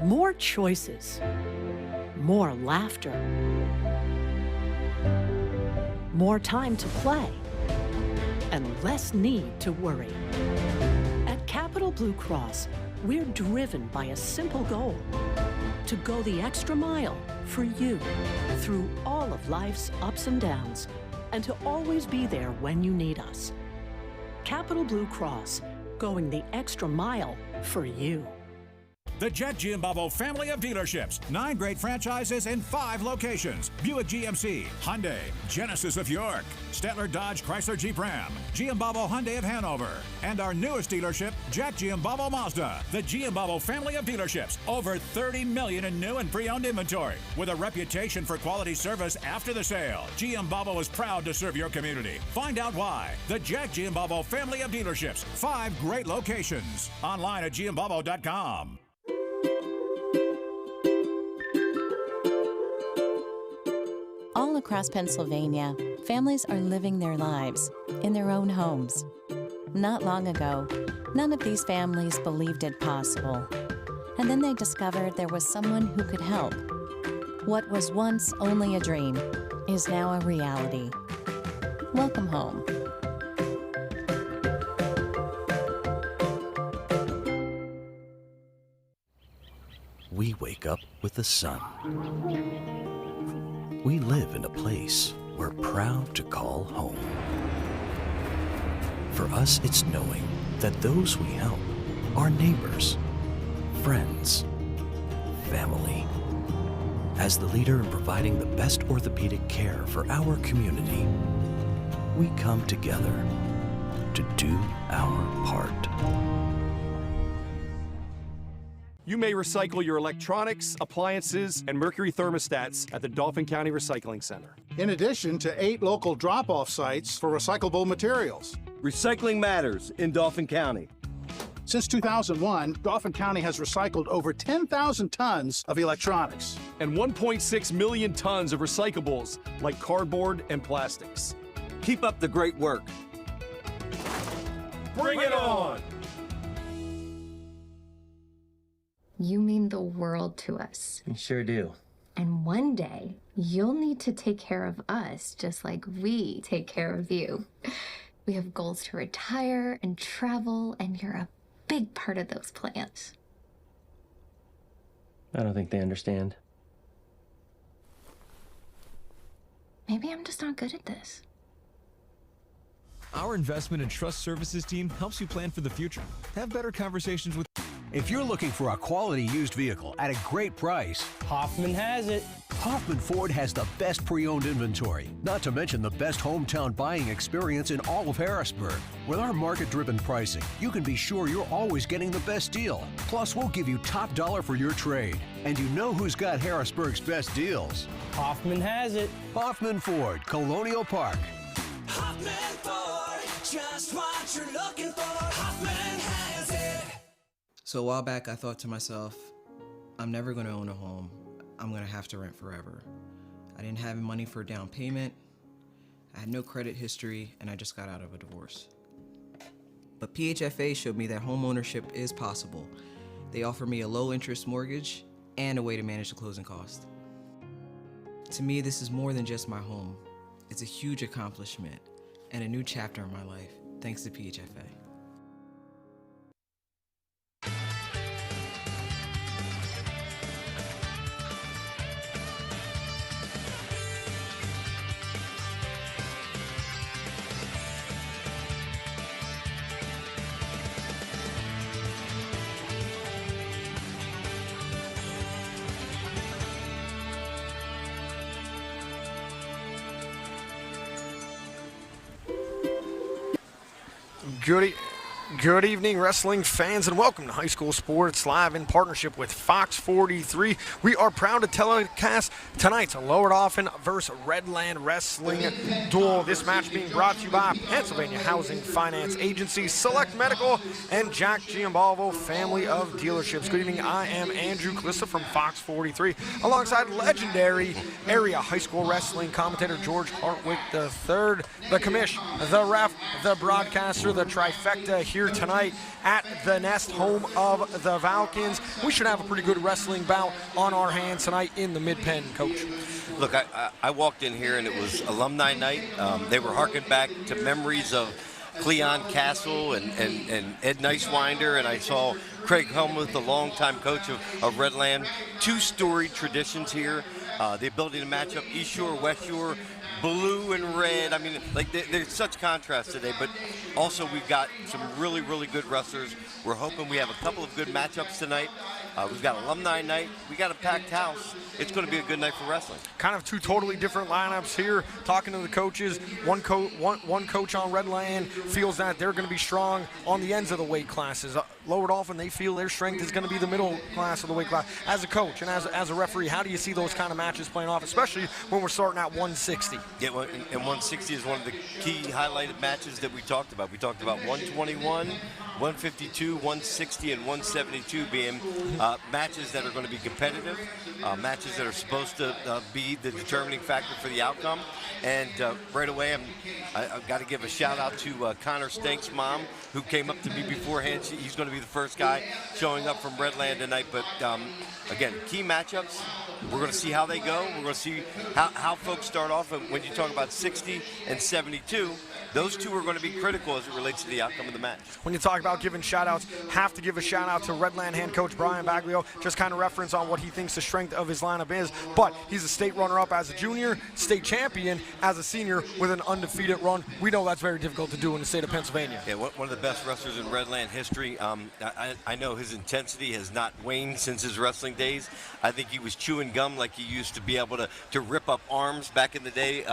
More choices, more laughter, more time to play, and less need to worry. At Capital Blue Cross, we're driven by a simple goal: to go the extra mile for you through all of life's ups and downs, and to always be there when you need us. Capital Blue Cross, going the extra mile for you. The Jack Giambalvo family of dealerships. 9 great franchises in 5 locations. Buick GMC, Hyundai, Genesis of York, Stettler Dodge Chrysler Jeep Ram, Giambalvo Hyundai of Hanover, and our newest dealership, Jack Giambalvo Mazda. The Giambalvo family of dealerships. Over 30 million in new and pre-owned inventory. With a reputation for quality service after the sale, Giambalvo is proud to serve your community. Find out why. The Jack Giambalvo family of dealerships. 5 great locations. Online at giambalvo.com. All across Pennsylvania, families are living their lives in their own homes. Not long ago, none of these families believed it possible. And then they discovered there was someone who could help. What was once only a dream is now a reality. Welcome home. We wake up with the sun. We live in a place we're proud to call home. For us, it's knowing that those we help are neighbors, friends, family. As the leader in providing the best orthopedic care for our community, we come together to do our part. You may recycle your electronics, appliances, and mercury thermostats at the Dauphin County Recycling Center. In addition to 8 local drop-off sites for recyclable materials. Recycling matters in Dauphin County. Since 2001, Dauphin County has recycled over 10,000 tons of electronics. And 1.6 million tons of recyclables like cardboard and plastics. Keep up the great work. Bring it on! You mean the world to us. You sure do. And one day, you'll need to take care of us just like we take care of you. We have goals to retire and travel, and you're a big part of those plans. I don't think they understand. Maybe I'm just not good at this. Our investment and trust services team helps you plan for the future. Have better conversations with... If you're looking for a quality used vehicle at a great price, Hoffman has it. Hoffman Ford has the best pre-owned inventory, not to mention the best hometown buying experience in all of Harrisburg. With our market-driven pricing, you can be sure you're always getting the best deal. Plus, we'll give you top dollar for your trade. And you know who's got Harrisburg's best deals? Hoffman has it. Hoffman Ford, Colonial Park. Hoffman Ford, just what you're looking for. Hoffman has it. So a while back, I thought to myself, I'm never going to own a home. I'm going to have to rent forever. I didn't have money for a down payment. I had no credit history, and I just got out of a divorce. But PHFA showed me that home ownership is possible. They offer me a low-interest mortgage and a way to manage the closing cost. To me, this is more than just my home. It's a huge accomplishment and a new chapter in my life, thanks to PHFA. Good evening, wrestling fans, and welcome to High School Sports Live in partnership with Fox 43. We are proud to telecast tonight's Lower Dauphin versus Redland Wrestling duel. This match being brought to you by Pennsylvania Housing Finance Agency, Select Medical, and Jack Giambalvo family of dealerships. Good evening, I am Andrew Calista from Fox 43, alongside legendary area high school wrestling commentator George Hartwick III, the commish, the ref, the broadcaster, the trifecta here here tonight at the Nest, home of the Falcons. We should have a pretty good wrestling bout on our hands tonight in the mid-pen, Coach. Look, I walked in here and it was alumni night. They were harking back to memories of Cleon Castle and Ed Nicewinder, and I saw Craig Helmuth, the longtime coach of Redland. Two storied traditions here. The ability to match up East Shore, West Shore, blue and red. I mean, like there's such contrast today, but also we've got some really, really good wrestlers. We're hoping we have a couple of good matchups tonight. We've got alumni night. We got a packed house. It's going to be a good night for wrestling. Kind of two totally different lineups here. Talking to the coaches, one coach on Redland feels that they're going to be strong on the ends of the weight classes. Lower Dauphin, they feel their strength is going to be the middle class of the weight class. As a coach and as a referee, how do you see those kind of matches playing off, especially when we're starting at 160? Yeah, well, and 160 is one of the key highlighted matches that we talked about. We talked about 121, 152, 160, and 172 being matches that are going to be competitive, matches that are supposed to be the determining factor for the outcome. And right away, I've got to give a shout out to Connor Stank's mom, who came up to me beforehand. He's going to be the first guy showing up from Redland tonight. But again, key matchups. We're going to see how they go. We're going to see how folks start off. And when you talk about 60 and 72, those two are going to be critical as it relates to the outcome of the match. When you talk about giving shout-outs, have to give a shout-out to Redland hand coach Brian Baglio, just kind of reference on what he thinks the strength of his lineup is. But he's a state runner-up as a junior, state champion as a senior with an undefeated run. We know that's very difficult to do in the state of Pennsylvania. Yeah, one of the best wrestlers in Redland history. I know his intensity has not waned since his wrestling days. I think he was chewing gum like he used to be able to rip up arms back in the day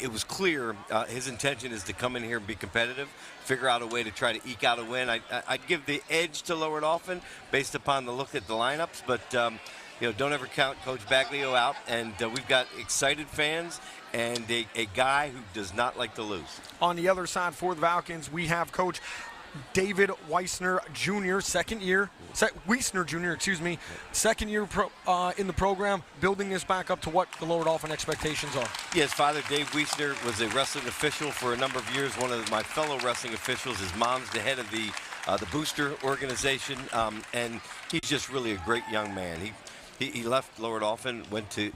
it was clear his intention is to come in here and be competitive, figure out a way to try to eke out a win. I'd give the edge to Lower Dauphin based upon the look at the lineups, but don't ever count Coach Baglio out. And we've got excited fans and a guy who does not like to lose. On the other side for the Falcons, we have Coach David Wiesner Jr., second year in the program, building this back up to what the Lower Dauphin expectations are. Yeah, his father, Dave Wiesner, was a wrestling official for a number of years, one of my fellow wrestling officials. His mom's the head of the Booster organization, and he's just really a great young man. He left Lower Dauphin, went to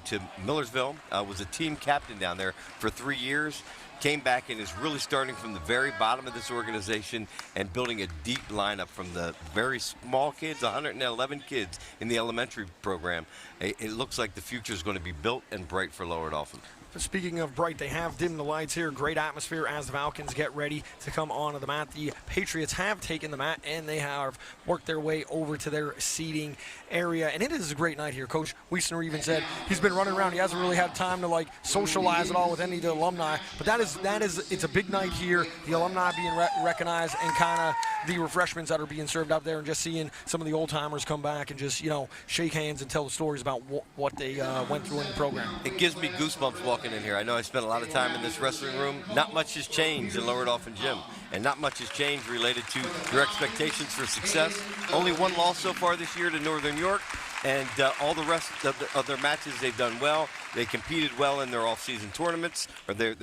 Millersville, was a team captain down there for 3 years, came back and is really starting from the very bottom of this organization and building a deep lineup from the very small kids, 111 kids in the elementary program. It looks like the future is going to be built and bright for Lower Dauphin. Speaking of bright, they have dimmed the lights here. Great atmosphere as the Falcons get ready to come onto the mat. The Patriots have taken the mat, and they have worked their way over to their seating area. And it is a great night here. Coach Wiesner even said he's been running around. He hasn't really had time to socialize at all with any of the alumni. But it's a big night here. The alumni being recognized and kind of the refreshments that are being served out there, and just seeing some of the old timers come back and just shake hands and tell the stories about what they went through in the program. It gives me goosebumps walking in here. I know I spent a lot of time in this wrestling room. Not much has changed in Lower Dauphin Gym, and not much has changed related to your expectations for success. Only one loss so far this year to Northern York, and all the rest of their matches they've done well. They competed well in their off-season tournaments, or the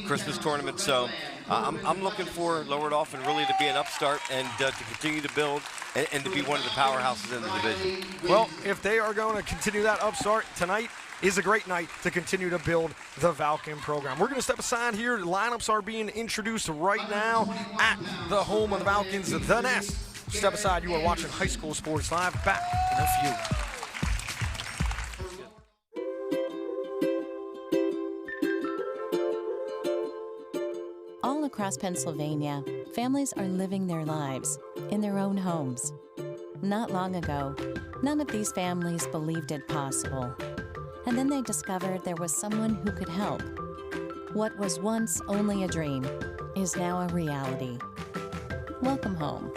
Christmas tournament. So I'm looking for Lower Dauphin really to be an upstart and to continue to build and to be one of the powerhouses in the division. Well, if they are going to continue that upstart, tonight is a great night to continue to build the Falcon program. We're going to step aside here. The lineups are being introduced right now at the home of the Falcons, the Nest. Step aside. You are watching High School Sports Live. Back in a few. All across Pennsylvania, families are living their lives in their own homes. Not long ago, none of these families believed it possible. And then they discovered there was someone who could help. What was once only a dream is now a reality. Welcome home.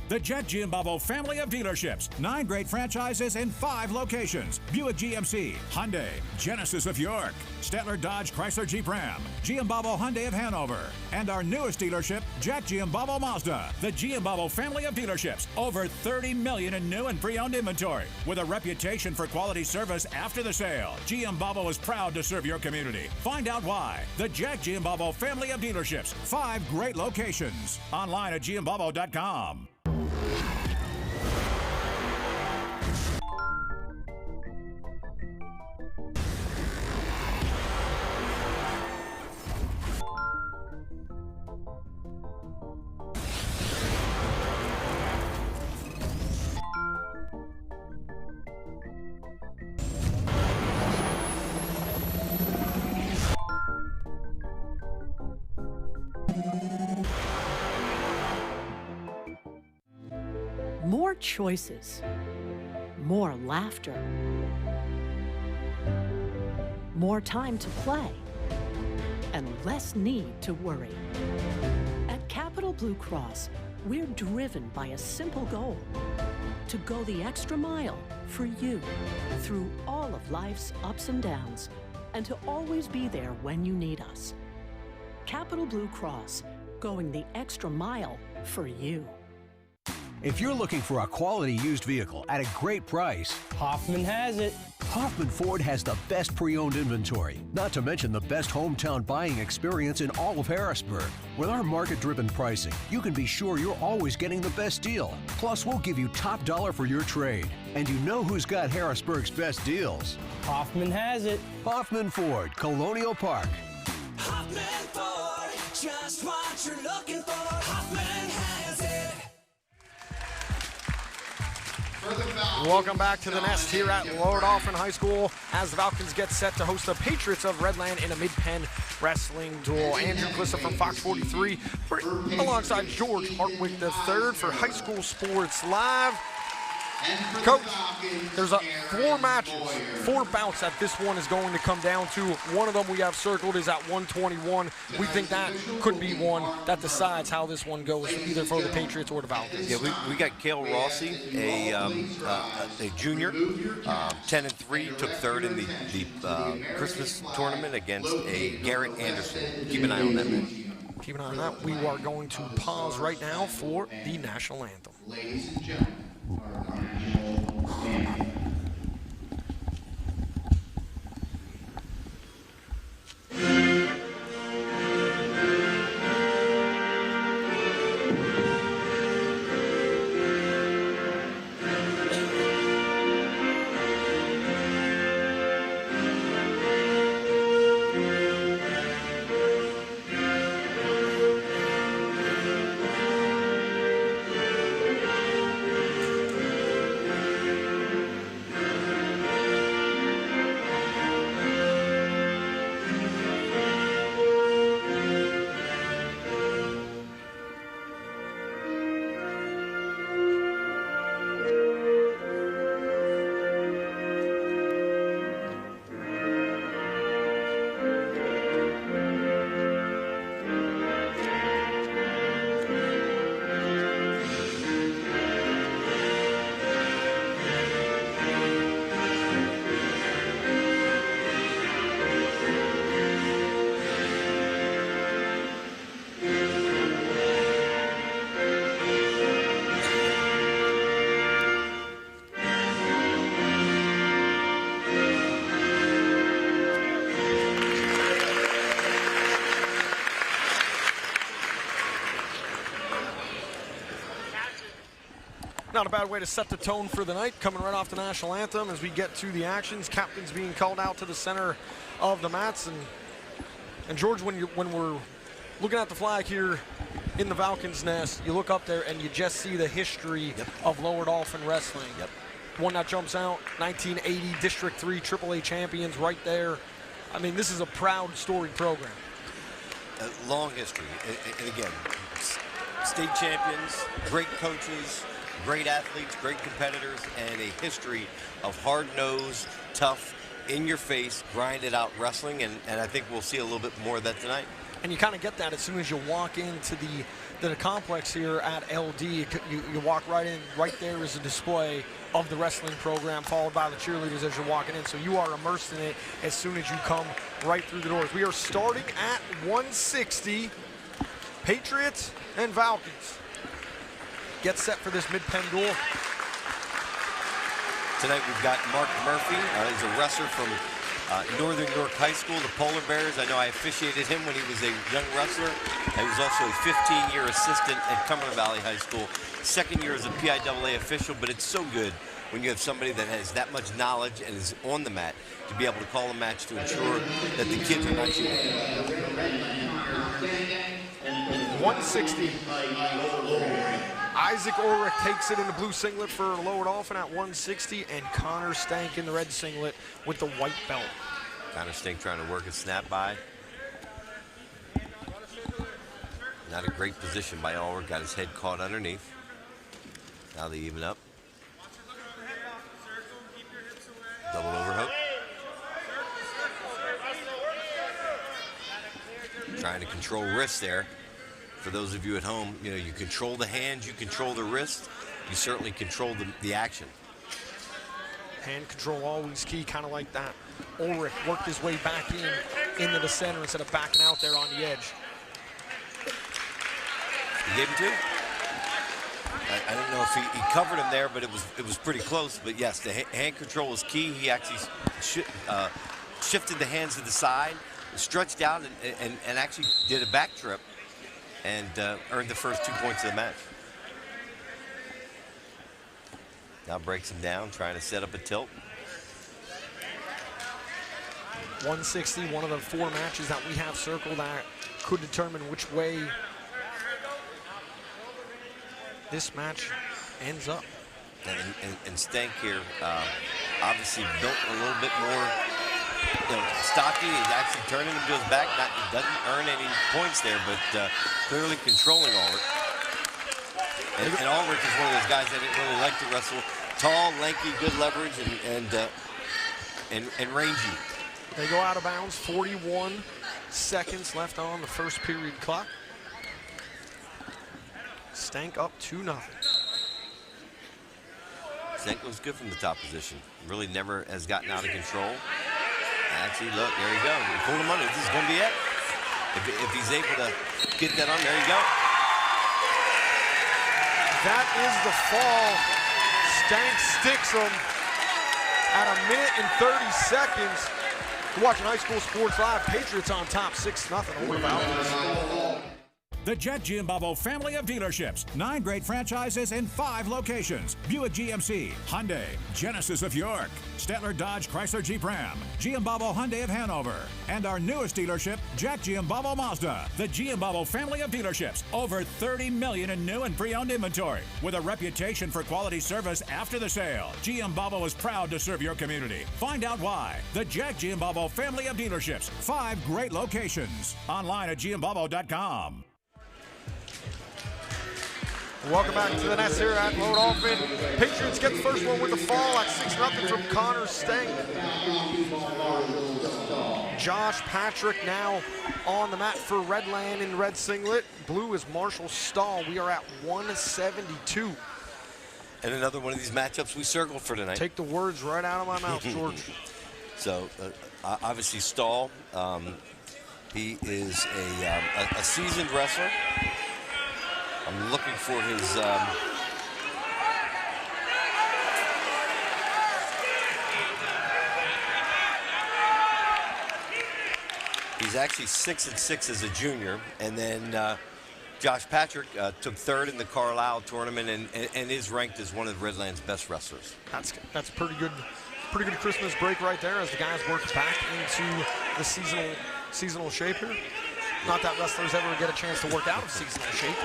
The Jet Giambavo family of dealerships. 9 great franchises in 5 locations. Buick GMC, Hyundai, Genesis of York, Stettler Dodge Chrysler Jeep Ram, Giambavo Hyundai of Hanover, and our newest dealership, Jack Giambavo Mazda. The Giambavo family of dealerships. Over 30 million in new and pre-owned inventory. With a reputation for quality service after the sale, Giambavo is proud to serve your community. Find out why. The Jack Giambavo family of dealerships. 5 great locations. Online at giambavo.com. More choices, more laughter, more time to play, and less need to worry. At Capital Blue Cross, we're driven by a simple goal: to go the extra mile for you through all of life's ups and downs, and to always be there when you need us. Capital Blue Cross, going the extra mile for you. If you're looking for a quality used vehicle at a great price, Hoffman has it. Hoffman Ford has the best pre-owned inventory, not to mention the best hometown buying experience in all of Harrisburg. With our market-driven pricing, you can be sure you're always getting the best deal. Plus, we'll give you top dollar for your trade. And you know who's got Harrisburg's best deals? Hoffman has it. Hoffman Ford, Colonial Park. Hoffman Ford, just what you're looking for. Hoffman has it. Welcome back to the nest here at Lower Dauphin High School as the Falcons get set to host the Patriots of Redland in a mid-pen wrestling duel. Andrew Clissa from Fox 43 alongside George Hartwick III for High School Sports Live. Coach, there's 4 matches, 4 bouts that this one is going to come down to. One of them we have circled is at 121. We think that could be one that decides how this one goes, either for the Patriots or the Falcons. Yeah, we got Cale Rossi, a junior, 10-3, took 3rd in the Christmas tournament against a Garrett Anderson. Keep an eye on that match. Keep an eye on that. We are going to pause right now for the national anthem. Ladies and gentlemen, our national anthem. Not a bad way to set the tone for the night, coming right off the national anthem as we get to the actions. Captains being called out to the center of the mats. And George, when we're looking at the flag here in the Falcons' nest, you look up there and you just see the history of Lower Dauphin Wrestling. One that jumps out, 1980 District 3 AAA champions right there. I mean, this is a proud, storied program. A long history. And again, state champions, great coaches, great athletes, great competitors, and a history of hard-nosed, tough, in-your-face, grinded-out wrestling, and I think we'll see a little bit more of that tonight. And you kind of get that as soon as you walk into the complex here at LD. You walk right in. Right there is a display of the wrestling program, followed by the cheerleaders as you're walking in. So you are immersed in it as soon as you come right through the doors. We are starting at 160. Patriots and Falcons. Get set for this mid-pen duel. Tonight we've got Mark Murphy. He's a wrestler from Northern York High School, the Polar Bears. I know I officiated him when he was a young wrestler. He was also a 15-year assistant at Cumberland Valley High School. Second year as a PIAA official, but it's so good when you have somebody that has that much knowledge and is on the mat to be able to call a match to ensure that the kids are not cheating. 160. Isaac Ulrich takes it in the blue singlet for Lower Dauphin at 160, and Connor Stank in the red singlet with the white belt. Connor Stank trying to work a snap by. Not a great position by Ulrich. Got his head caught underneath. Now they even up. Double overhook. Trying to control wrist there. For those of you at home, you know, you control the hands, you control the wrist, you certainly control the action. Hand control always key, kind of like that. Ulrich worked his way back into the center instead of backing out there on the edge. He gave him two. I don't know if he covered him there, but it was pretty close. But yes, the hand control is key. He actually shifted the hands to the side, stretched out, and actually did a back trip. And earned the first 2 points of the match. Now breaks him down, trying to set up a tilt. 160, one of the 4 matches that we have circled that could determine which way this match ends up. And Stank here, obviously built a little bit more stocky. He's actually turning him to his back. He doesn't earn any points there, but clearly controlling Ulrich. And Ulrich is one of those guys that didn't really like to wrestle. Tall, lanky, good leverage, and rangy. They go out of bounds. 41 seconds left on the first period clock. Stank up 2-0. Stank was good from the top position. Really never has gotten out of control. Actually, look, there you go. He pulled him under. This is going to be it. If he's able to get that on, there you go. That is the fall. Stank sticks him at 1 minute and 30 seconds. You're watching High School Sports Live. Patriots on top, 6-0 over Falcons. The Jet Giambavo family of dealerships. 9 great franchises in 5 locations. Buick GMC, Hyundai, Genesis of York, Stettler Dodge Chrysler Jeep Ram, Giambavo Hyundai of Hanover, and our newest dealership, Jack Giambavo Mazda. The Giambavo family of dealerships. Over 30 million in new and pre-owned inventory. With a reputation for quality service after the sale, Giambavo is proud to serve your community. Find out why. The Jack Giambavo family of dealerships. 5 great locations. Online at giambavo.com. Welcome back to the nest here at Lower Dauphin. Patriots get the first one with the fall at 6-0 from Connor Stank. Josh Patrick now on the mat for Redland in red singlet. Blue is Marshall Stahl. We are at 172. And another one of these matchups we circled for tonight. Take the words right out of my mouth, George. So, obviously Stahl, he is a seasoned wrestler. I'm looking for his he's actually 6-6 as a junior, and then Josh Patrick took 3rd in the Carlisle tournament and is ranked as one of Redland's best wrestlers. That's pretty good Christmas break right there as the guys work back into the seasonal shape here. Not that wrestlers ever get a chance to work out of seasonal shape.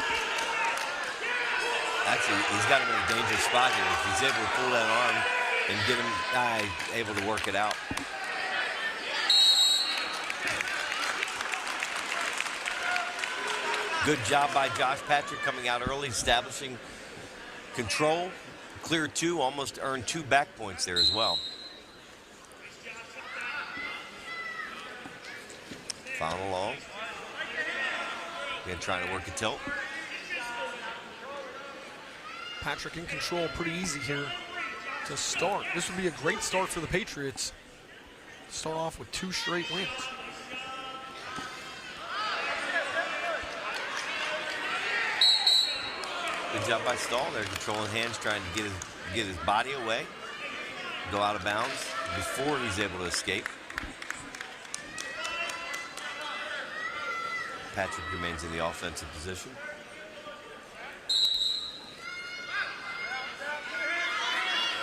Actually, he's got him in a dangerous spot here. If he's able to pull that arm and get him able to work it out. Good job by Josh Patrick coming out early, establishing control. Clear 2, almost earned 2 back points there as well. Foul along. Again, trying to work a tilt. Patrick in control, pretty easy here to start. This would be a great start for the Patriots. Start off with 2 straight wins. Good job by Stahl there, controlling hands, trying to get his body away, go out of bounds before he's able to escape. Patrick remains in the offensive position.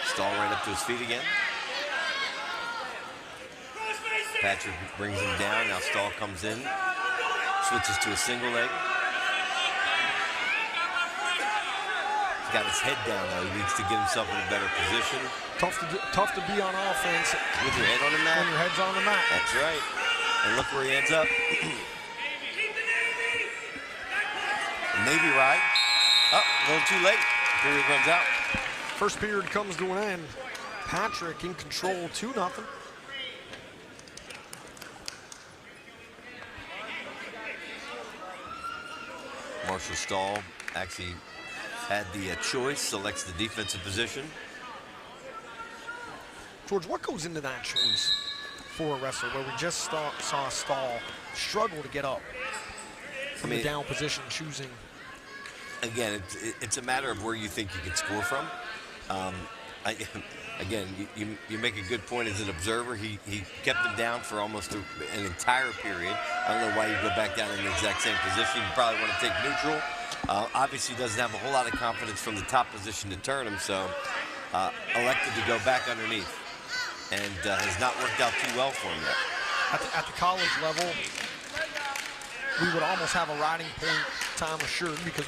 Stahl right up to his feet again. Patrick brings him down. Now Stahl comes in, switches to a single leg. He's got his head down though. He needs to get himself in a better position. Tough to be on offense with your head on the mat. When your head's on the mat. That's right. And look where he ends up. Navy ride. Oh, a little too late. Period runs out. First period comes to an end. Patrick in control, 2-0. Marshall Stahl actually had the choice, selects the defensive position. George, what goes into that choice for a wrestler where we just saw Stahl struggle to get up from the down position, choosing? Again, it's a matter of where you think you can score from. Again, you make a good point as an observer. He kept him down for almost an entire period. I don't know why you go back down in the exact same position. You probably want to take neutral. Obviously, doesn't have a whole lot of confidence from the top position to turn him, so elected to go back underneath, and has not worked out too well for him yet. At the college level, we would almost have a riding point time assured because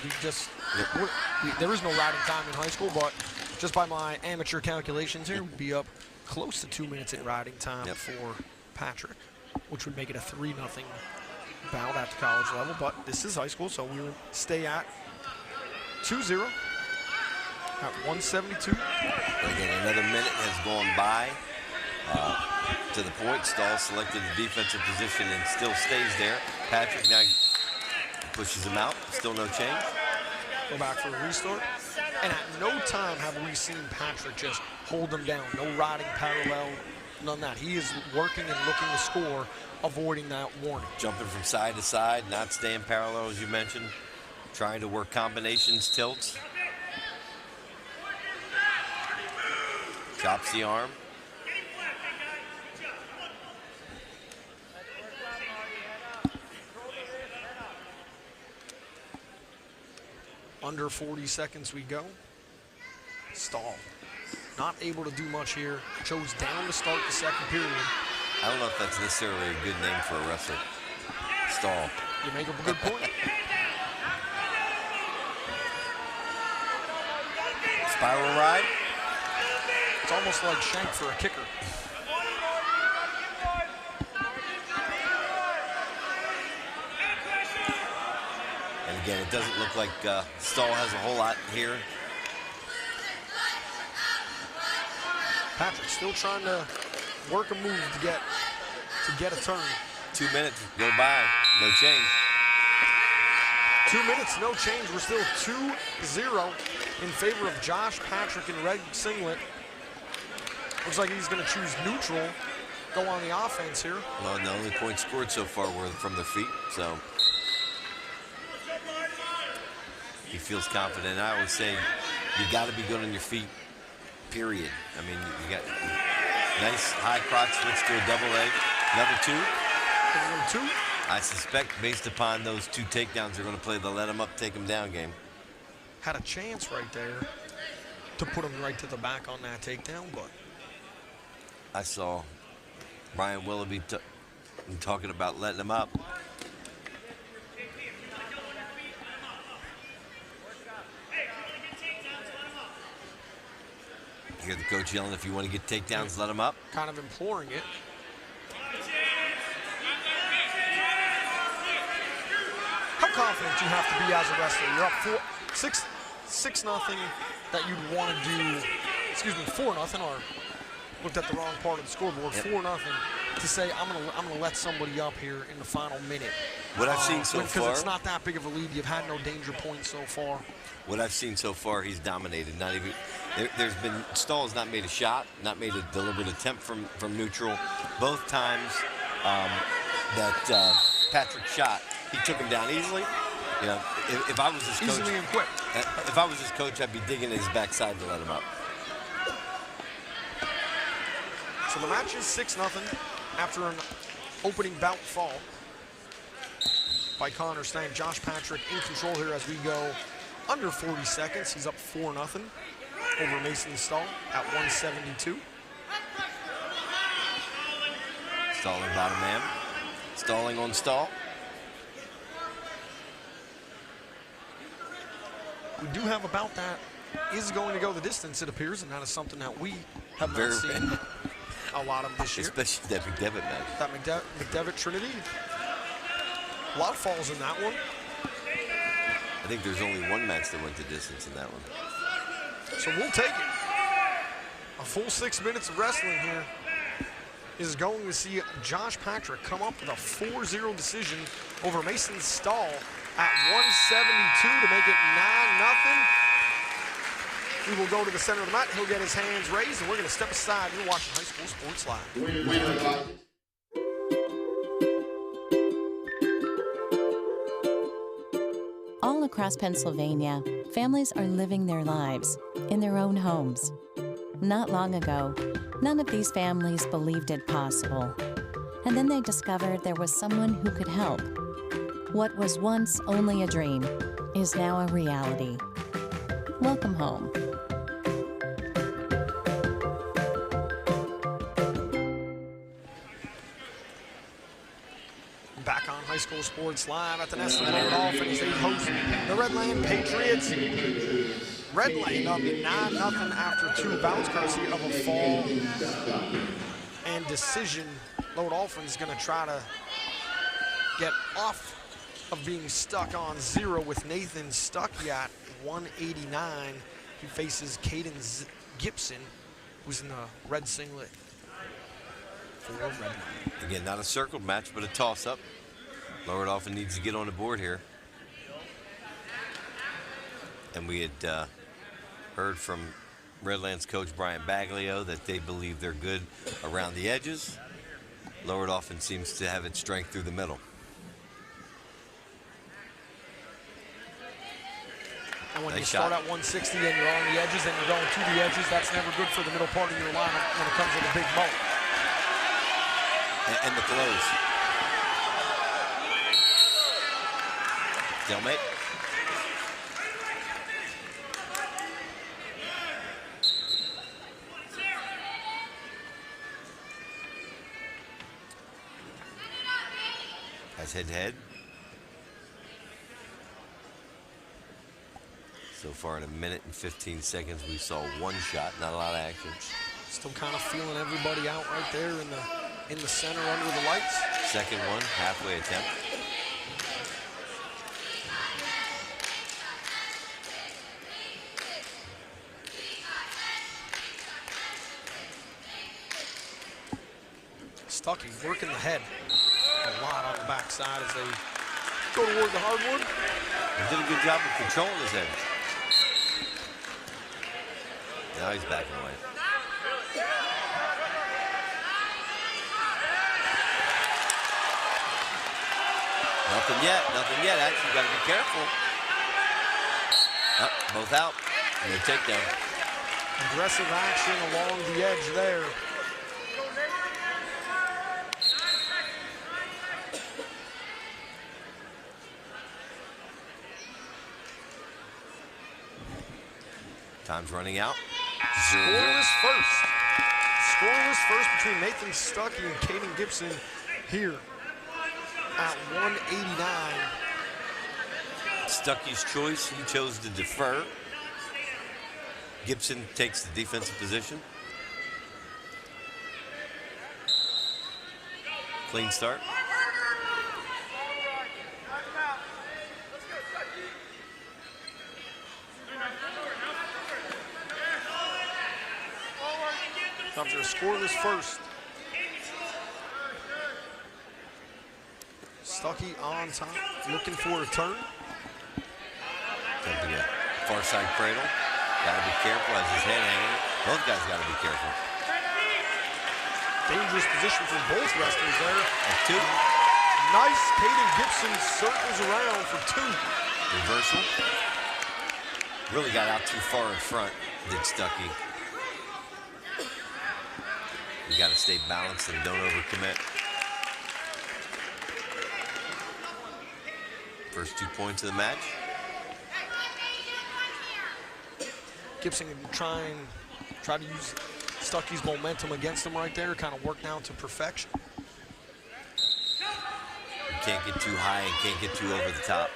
there is no riding time in high school, but just by my amateur calculations here, we'd be up close to 2 minutes in riding time for Patrick, which would make it a 3-0 bout at the college level. But this is high school, so we will stay at 2-0 at 172. Again, another minute has gone by. To the point, Stahl selected the defensive position and still stays there. Patrick now pushes him out, still no change. Go back for a restart. And at no time have we seen Patrick just hold them down. No riding parallel, none of that. He is working and looking to score, avoiding that warning. Jumping from side to side, not staying parallel as you mentioned. Trying to work combinations, tilts. Chops the arm. Under 40 seconds we go. Stahl not able to do much here. Chose down to start the second period. I don't know if that's necessarily a good name for a wrestler. Stahl. You make a good point. Spiral ride. It's almost like shank for a kicker. And again, it doesn't look like Stahl has a whole lot here. Patrick still trying to work a move to get a turn. 2 minutes go by, no change. 2 minutes, no change. We're still 2-0 in favor of Josh Patrick in red singlet. Looks like he's going to choose neutral, go on the offense here. Well, the only points scored so far were from their feet, so he feels confident. I always say you got to be good on your feet, period. I mean, you got nice high crotch switch to a double leg. Another two. Another two. I suspect based upon those 2 takedowns, they're going to play the let him up, take him down game. Had a chance right there to put him right to the back on that takedown, but I saw Brian Willoughby talking about letting him up. You hear the coach yelling, if you want to get takedowns, let him up. Kind of imploring it. How confident do you have to be as a wrestler? You're up 6-0 that you'd want to do, 4-0, or looked at the wrong part of the scoreboard, 4-0. to say I'm gonna let somebody up here in the final minute. What I've seen so far, because it's not that big of a lead. You've had no danger points so far. What I've seen so far, he's dominated. Not even there's been Stahl's not made a shot, not made a deliberate attempt from neutral. Both times that Patrick shot, he took him down easily. You know, if I was his coach, easily and quick. If I was his coach, I'd be digging his backside to let him up. So the match is 6-0 after an opening bout fall by Connor Stang. Josh Patrick in control here as we go under 40 seconds. He's up 4-0 over Mason Stahl at 172. Stalling bottom man. Stalling on Stahl. We do have a bout that is going to go the distance, it appears, and that is something that we have not seen a lot of this year. Especially that McDevitt match. That McDevitt Trinity. A lot of falls in that one. I think there's only one match that went the distance in that one. So we'll take it. A full 6 minutes of wrestling here is going to see Josh Patrick come up with a 4-0 decision over Mason Stahl at 172 to make it 9-0. We will go to the center of the mat. He'll get his hands raised, and we're going to step aside. You're watching High School Sports Live. All across Pennsylvania, families are living their lives in their own homes. Not long ago, none of these families believed it possible. And then they discovered there was someone who could help. What was once only a dream is now a reality. Welcome home. Back on High School Sports Live at the nest of the Lower Dauphin as they host the Redland Patriots. Redland up 9-0 after 2 bouts, courtesy of a fall and decision. Lower Dauphin's going to try to get off of being stuck on 0 with Nathan Stuckey at 189. He faces Caden Gibson, who's in the red singlet for Redland. Again, not a circled match, but a toss-up. Lower Dauphin needs to get on the board here. And we had heard from Redlands coach Brian Baglio that they believe they're good around the edges. Lower Dauphin seems to have its strength through the middle. And when you start at 160 and you're on the edges and you're going to the edges, that's never good for the middle part of your lineup when it comes to the big ball. And the close. Stalemate. Has head-to-head. So far in 1 minute and 15 seconds, we saw 1 shot, not a lot of action. Still kind of feeling everybody out right there in the center under the lights. Second one, halfway attempt. Stuckey working the head a lot on the backside as they go toward the hardwood. He did a good job of controlling his edge. Now he's backing away. Nothing yet, nothing yet. Actually, got to be careful. Oh, both out. And a takedown. Aggressive action along the edge there. Time's running out. Scoreless first. Scoreless first between Nathan Stuckey and Caden Gibson here at 189. Stuckey's choice, he chose to defer. Gibson takes the defensive position. Clean start. After a scoreless first. Stuckey on top, looking for a turn. Attempting a far side cradle. Got to be careful as his head hanging. Both guys got to be careful. Dangerous position for both wrestlers there. And 2. Nice. Caden Gibson circles around for 2. Reversal. Really got out too far in front, did Stuckey. You got to stay balanced and don't overcommit. First 2 points of the match. Gibson try to use Stuckey's momentum against him right there, kind of work down to perfection. You can't get too high and can't get too over the top.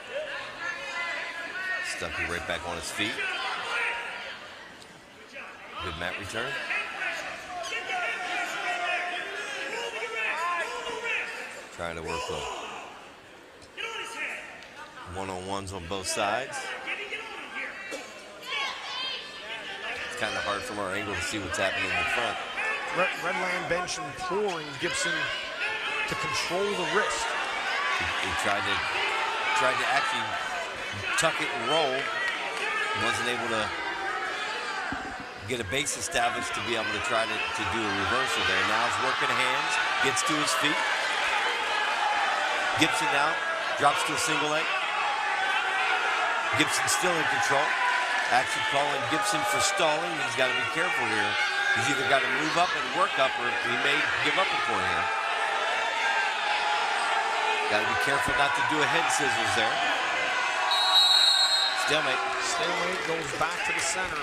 Stuckey right back on his feet. Good mat return. Trying to work the one-on-ones on both sides. It's kind of hard from our angle to see what's happening in the front. Redland bench imploring Gibson to control the wrist. He tried to actually tuck it and roll. Wasn't able to get a base established to be able to try to do a reversal there. Now he's working the hands, gets to his feet. Gibson now drops to a single leg. Gibson still in control. Actually calling Gibson for stalling. He's got to be careful here. He's either got to move up and work up, or he may give up a point here. Got to be careful not to do a head scissors there. Stalemate. Stalemate goes back to the center.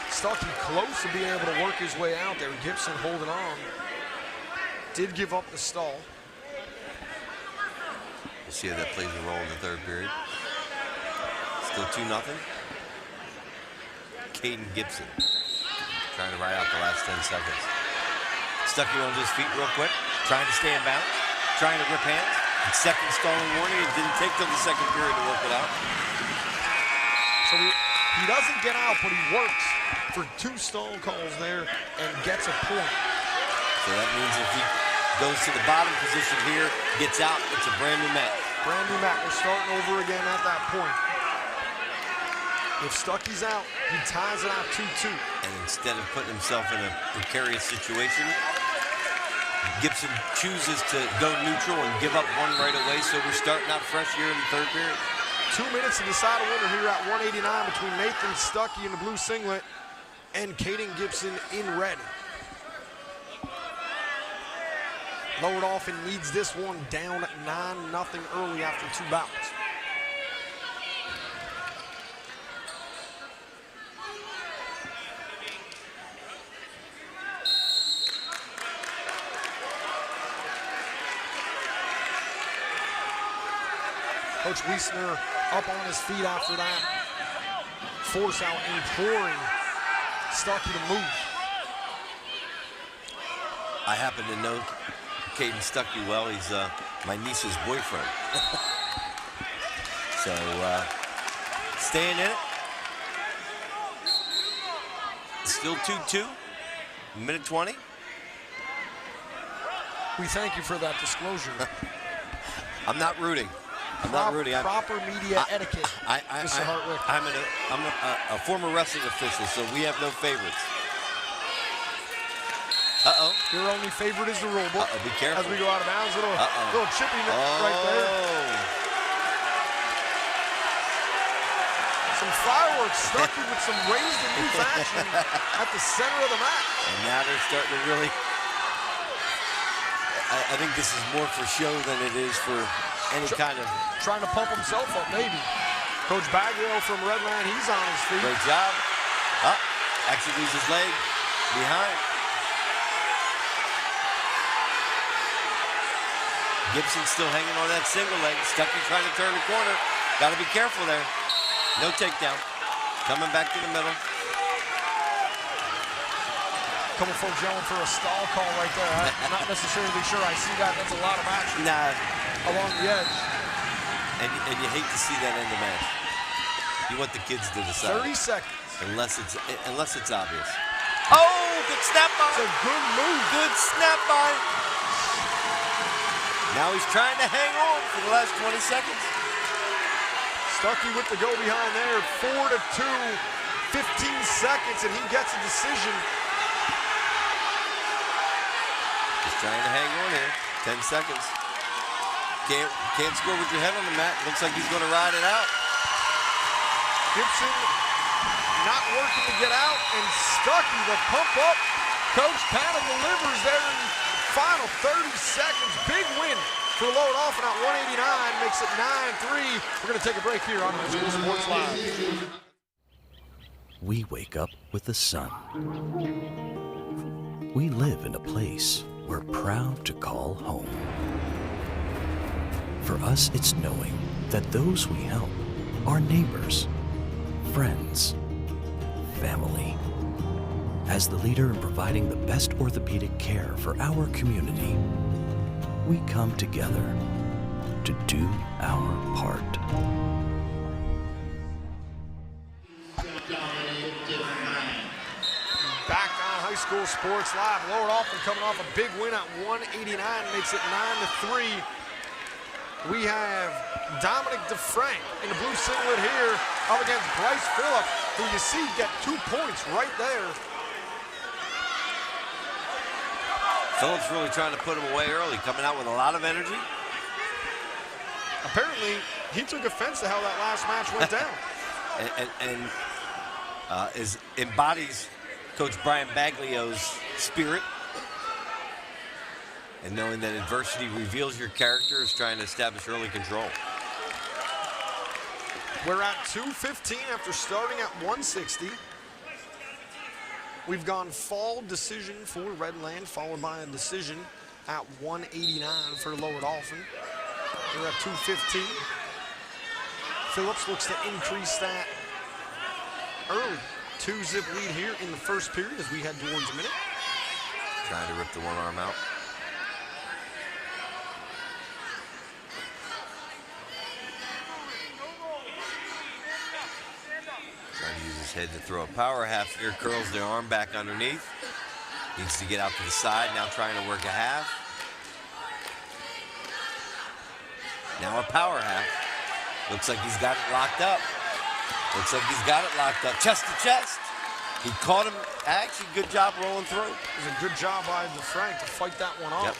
Stuckey close to being able to work his way out there. Gibson holding on. Did give up the stall. We'll see how that plays a role in the third period. Still 2-0. Caden Gibson trying to ride out the last 10 seconds. Stuckey on his feet real quick, trying to stay in balance, trying to rip hands. And second stalling warning. It didn't take till the second period to work it out. So he doesn't get out, but he works for 2 stall calls there and gets a point. So that means if he goes to the bottom position here, gets out, it's a brand new match. Brand new match. We're starting over again at that point. If Stuckey's out, he ties it out 2-2. And instead of putting himself in a precarious situation, Gibson chooses to go neutral and give up one right away. So we're starting out fresh here in the third period. 2 minutes to decide a winner here at 189 between Nathan Stuckey in the blue singlet and Caden Gibson in red. Lower Dauphin needs this one down 9-0 early after 2 bouts. Coach Wiesner up on his feet after that. Force out, imploring Stuckey to move. I happen to know Caden Stuckey well. He's my niece's boyfriend. So staying in it. Still 2-2. Minute 20. We thank you for that disclosure. I'm not rooting. I'm not rooting. Proper media etiquette, Mr. Hartwick. I'm a former wrestling official, so we have no favorites. Uh-oh. Your only favorite is the rule book. Be careful. As we go out of bounds, little chippy right there. Some fireworks. Stuckey with some raised and new fashion at the center of the mat. And now they're starting to really... I think this is more for show than it is for any kind of... Trying to pump himself up, maybe. Coach Bagwell from Redland, he's on his feet. Great job. Actually leaves his leg behind. Gibson still hanging on that single leg. Stuckey trying to turn the corner. Got to be careful there. No takedown. Coming back to the middle. Couple folks yelling for a stall call right there. I'm not necessarily sure I see that. That's a lot of action along the edge. And you hate to see that in the match. You want the kids to decide. 30 seconds. Unless it's obvious. Oh, good snap by. It's a good move. Good snap by. Now he's trying to hang on for the last 20 seconds. Stuckey with the go behind there, 4-2, 15 seconds, and he gets a decision. He's trying to hang on here, 10 seconds. Can't score with your head on the mat. Looks like he's going to ride it out. Gibson not working to get out, and Stuckey, the pump up. Coach Panna delivers there in the final 30 seconds. Big win for Lower Dauphin at 189, makes it 9-3. We're going to take a break here on High School Sports Live. We wake up with the sun. We live in a place we're proud to call home. For us, it's knowing that those we help are neighbors, friends, family. As the leader in providing the best orthopedic care for our community, we come together to do our part. Back on High School Sports Live. Lower Dauphin coming off a big win at 189, makes it 9-3. We have Dominic DeFrank in the blue singlet here up against Bryce Phillips, who you see get 2 points right there. Phillips really trying to put him away early, coming out with a lot of energy. Apparently, he took offense to how that last match went down. and embodies Coach Brian Baglio's spirit. And knowing that adversity reveals your character is trying to establish early control. We're at 2:15 after starting at 160. We've gone fall decision for Redland, followed by a decision at 189 for Lower Dauphin. We're at 2:15. Phillips looks to increase that early. 2-zip lead here in the first period as we head towards a minute. Trying to rip the one arm out. Trying to use his head to throw a power half here, curls the arm back underneath. Needs to get out to the side, now trying to work a half. Now a power half. Looks like he's got it locked up. Looks like he's got it locked up, chest to chest. He caught him, actually good job rolling through. It was a good job by DeFrank to fight that one off. Yep.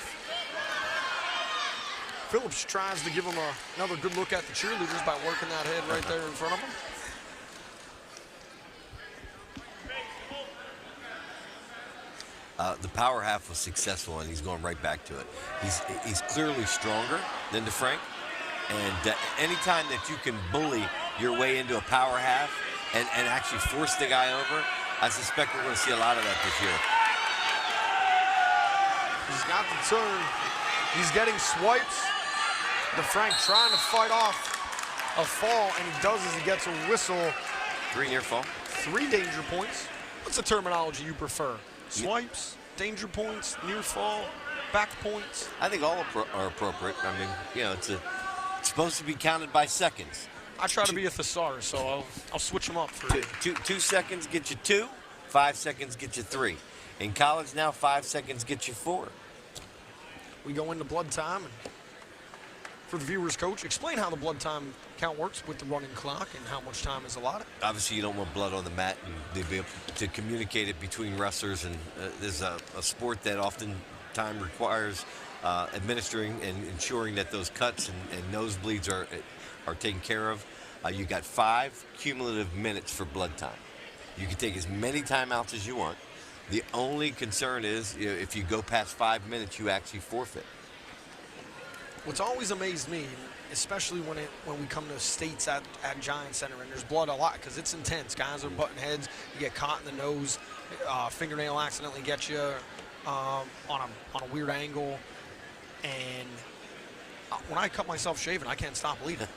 Phillips tries to give him another good look at the cheerleaders by working that head right there in front of him. The power half was successful, and he's going right back to it. He's clearly stronger than DeFrank, and anytime that you can bully your way into a power half and actually force the guy over, I suspect we're going to see a lot of that this year. He's got the turn. He's getting swipes. DeFrank trying to fight off a fall, and he does as he gets a whistle. 3 near fall. 3 danger points. What's the terminology you prefer? Swipes, danger points, near fall, back points? I think all are appropriate. I mean, you know, it's supposed to be counted by seconds. I try to be a thesaurus, so I'll switch them up for you. 2 seconds get you 2, 5 seconds get you 3. In college now, 5 seconds get you 4. We go into blood time. And for the viewers, coach, explain how the blood time count works with the running clock and how much time is allotted. Obviously, you don't want blood on the mat, and they'd be able to communicate it between wrestlers. And there's a sport that oftentimes requires administering and ensuring that those cuts and nosebleeds are taken care of. You got 5 cumulative minutes for blood time. You can take as many timeouts as you want. The only concern is if you go past 5 minutes, you actually forfeit. What's always amazed me, especially when we come to states at Giant Center, and there's blood a lot because it's intense. Guys are butting heads. You get caught in the nose. Fingernail accidentally gets you on a weird angle. And when I cut myself shaving, I can't stop bleeding.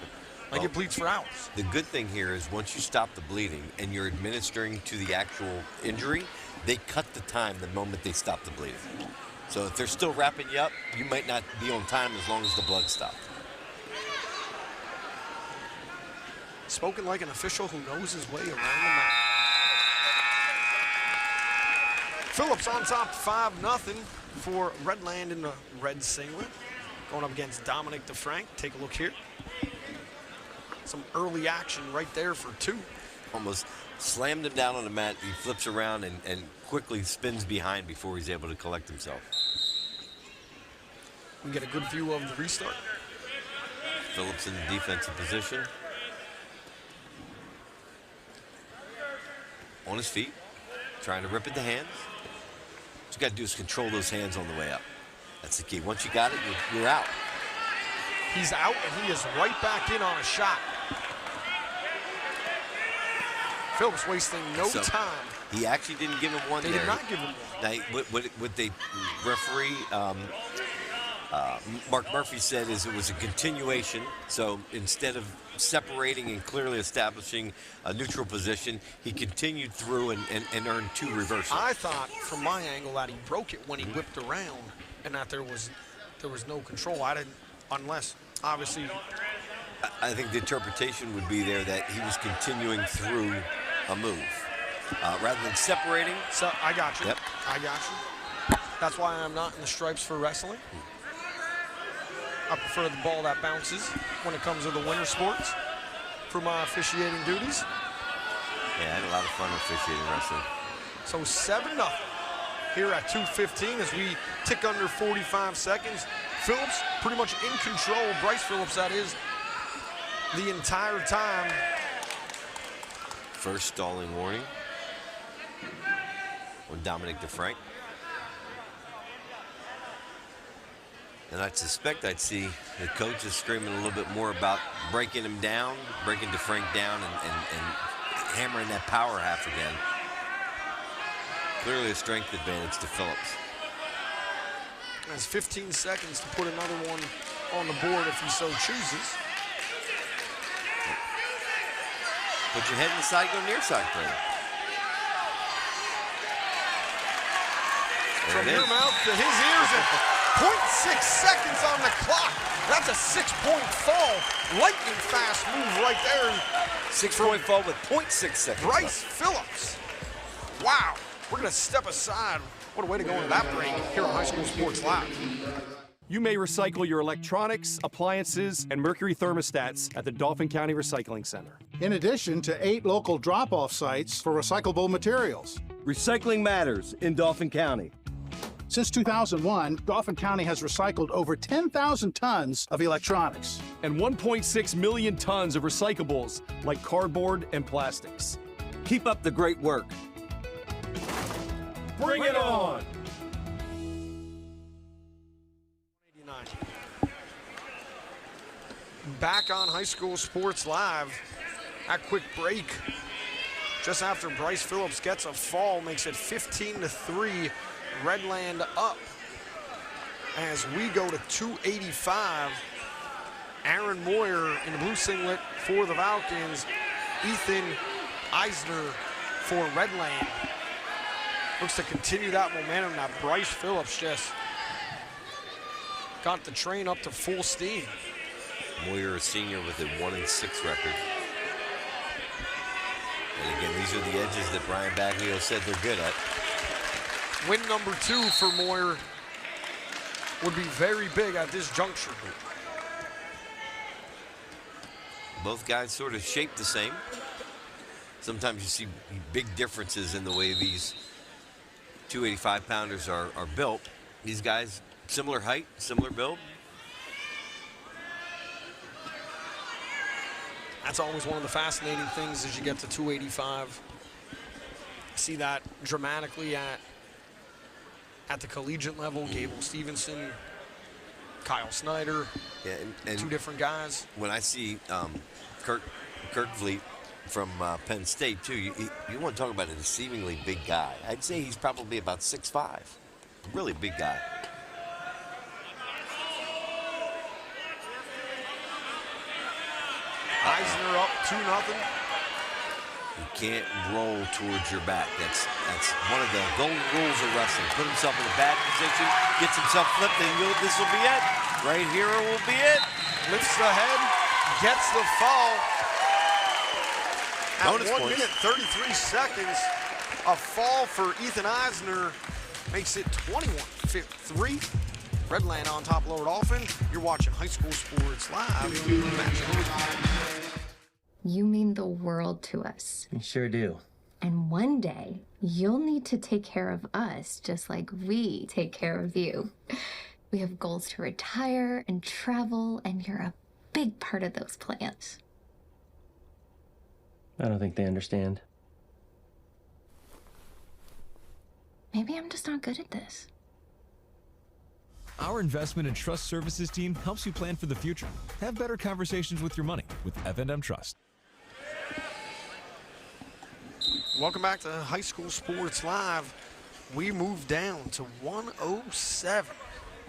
Like it bleeds for hours. The good thing here is once you stop the bleeding and you're administering to the actual injury, they cut the time the moment they stop the bleeding. So if they're still wrapping you up, you might not be on time as long as the blood stopped. Spoken like an official who knows his way around the mat. Phillips on top 5-0 for Redland in the red singlet. going up against Dominic DeFrank. Take a look here. Some early action right there for 2. Almost slammed him down on the mat. He flips around and quickly spins behind before he's able to collect himself. We get a good view of the restart. Phillips in the defensive position. On his feet, trying to rip at the hands. What you got to do is control those hands on the way up. That's the key. Once you got it, you're out. He's out, and he is right back in on a shot. Phillips wasting no time. He actually didn't give him one there. They did not give him one. Now, what the referee, Mark Murphy, said is it was a continuation. So instead of separating and clearly establishing a neutral position, he continued through and earned 2 reversals. I thought, from my angle, that he broke it when he whipped around, and that there was no control. I didn't, unless obviously. I think the interpretation would be there that he was continuing through a move rather than separating. So I got you. Yep. I got you. That's why I'm not in the stripes for wrestling. I prefer the ball that bounces when it comes to the winter sports for my officiating duties. Yeah, I had a lot of fun officiating wrestling. So 7-0 here at 2:15 as we tick under 45 seconds. Phillips pretty much in control. Bryce Phillips, that is, the entire time. First stalling warning on Dominic DeFrank. And I suspect I'd see the coaches screaming a little bit more about breaking him down, breaking DeFrank down, and hammering that power half again. Clearly a strength advantage to Phillips. Has 15 seconds to put another one on the board if he so chooses. Put your head inside, go near side play. From your mouth to his ears, and 0.6 seconds on the clock. That's a 6-point fall. Lightning fast move right there. 6-point fall with 0.6 seconds. Bryce Phillips. Wow. We're going to step aside. What a way to go into that break here on High School Sports Live. You may recycle your electronics, appliances, and mercury thermostats at the Dauphin County Recycling Center. In addition to 8 local drop-off sites for recyclable materials. Recycling matters in Dauphin County. Since 2001, Dauphin County has recycled over 10,000 tons of electronics. And 1.6 million tons of recyclables like cardboard and plastics. Keep up the great work. Bring it on! 89. Back on High School Sports Live. That quick break just after Bryce Phillips gets a fall makes it 15-3. Redland up as we go to 285. Aaron Moyer in the blue singlet for the Falcons. Ethan Eisner for Redland. Looks to continue that momentum. Now Bryce Phillips just got the train up to full steam. Moyer, a senior with a 1-6 record. And again, these are the edges that Brian Baglio said they're good at. Win number 2 for Moyer would be very big at this juncture. Both guys sort of shaped the same. Sometimes you see big differences in the way these 285-pounders are built. These guys, similar height, similar build. That's always one of the fascinating things as you get to 285. See that dramatically at the collegiate level. Gable Stevenson, Kyle Snyder, yeah, and 2 different guys. When I see Kirk Vliet from Penn State, too, you want to talk about a deceivingly big guy. I'd say he's probably about 6'5", really big guy. Eisner up 2-0. You can't roll towards your back. That's one of the golden rules of wrestling. Put himself in a bad position, gets himself flipped, and this will be it. Right here will be it. Lifts the head, gets the fall. At Bonus 1 points. minute, 33 seconds, a fall for Ethan Eisner makes it 21-3. Redland on top Lower Dauphin. You're watching High School Sports Live. You mean the world to us. You sure do. And one day, you'll need to take care of us just like we take care of you. We have goals to retire and travel, and you're a big part of those plans. I don't think they understand. Maybe I'm just not good at this. Our investment and trust services team helps you plan for the future. Have better conversations with your money with F&M Trust. Welcome back to High School Sports Live. We move down to 107.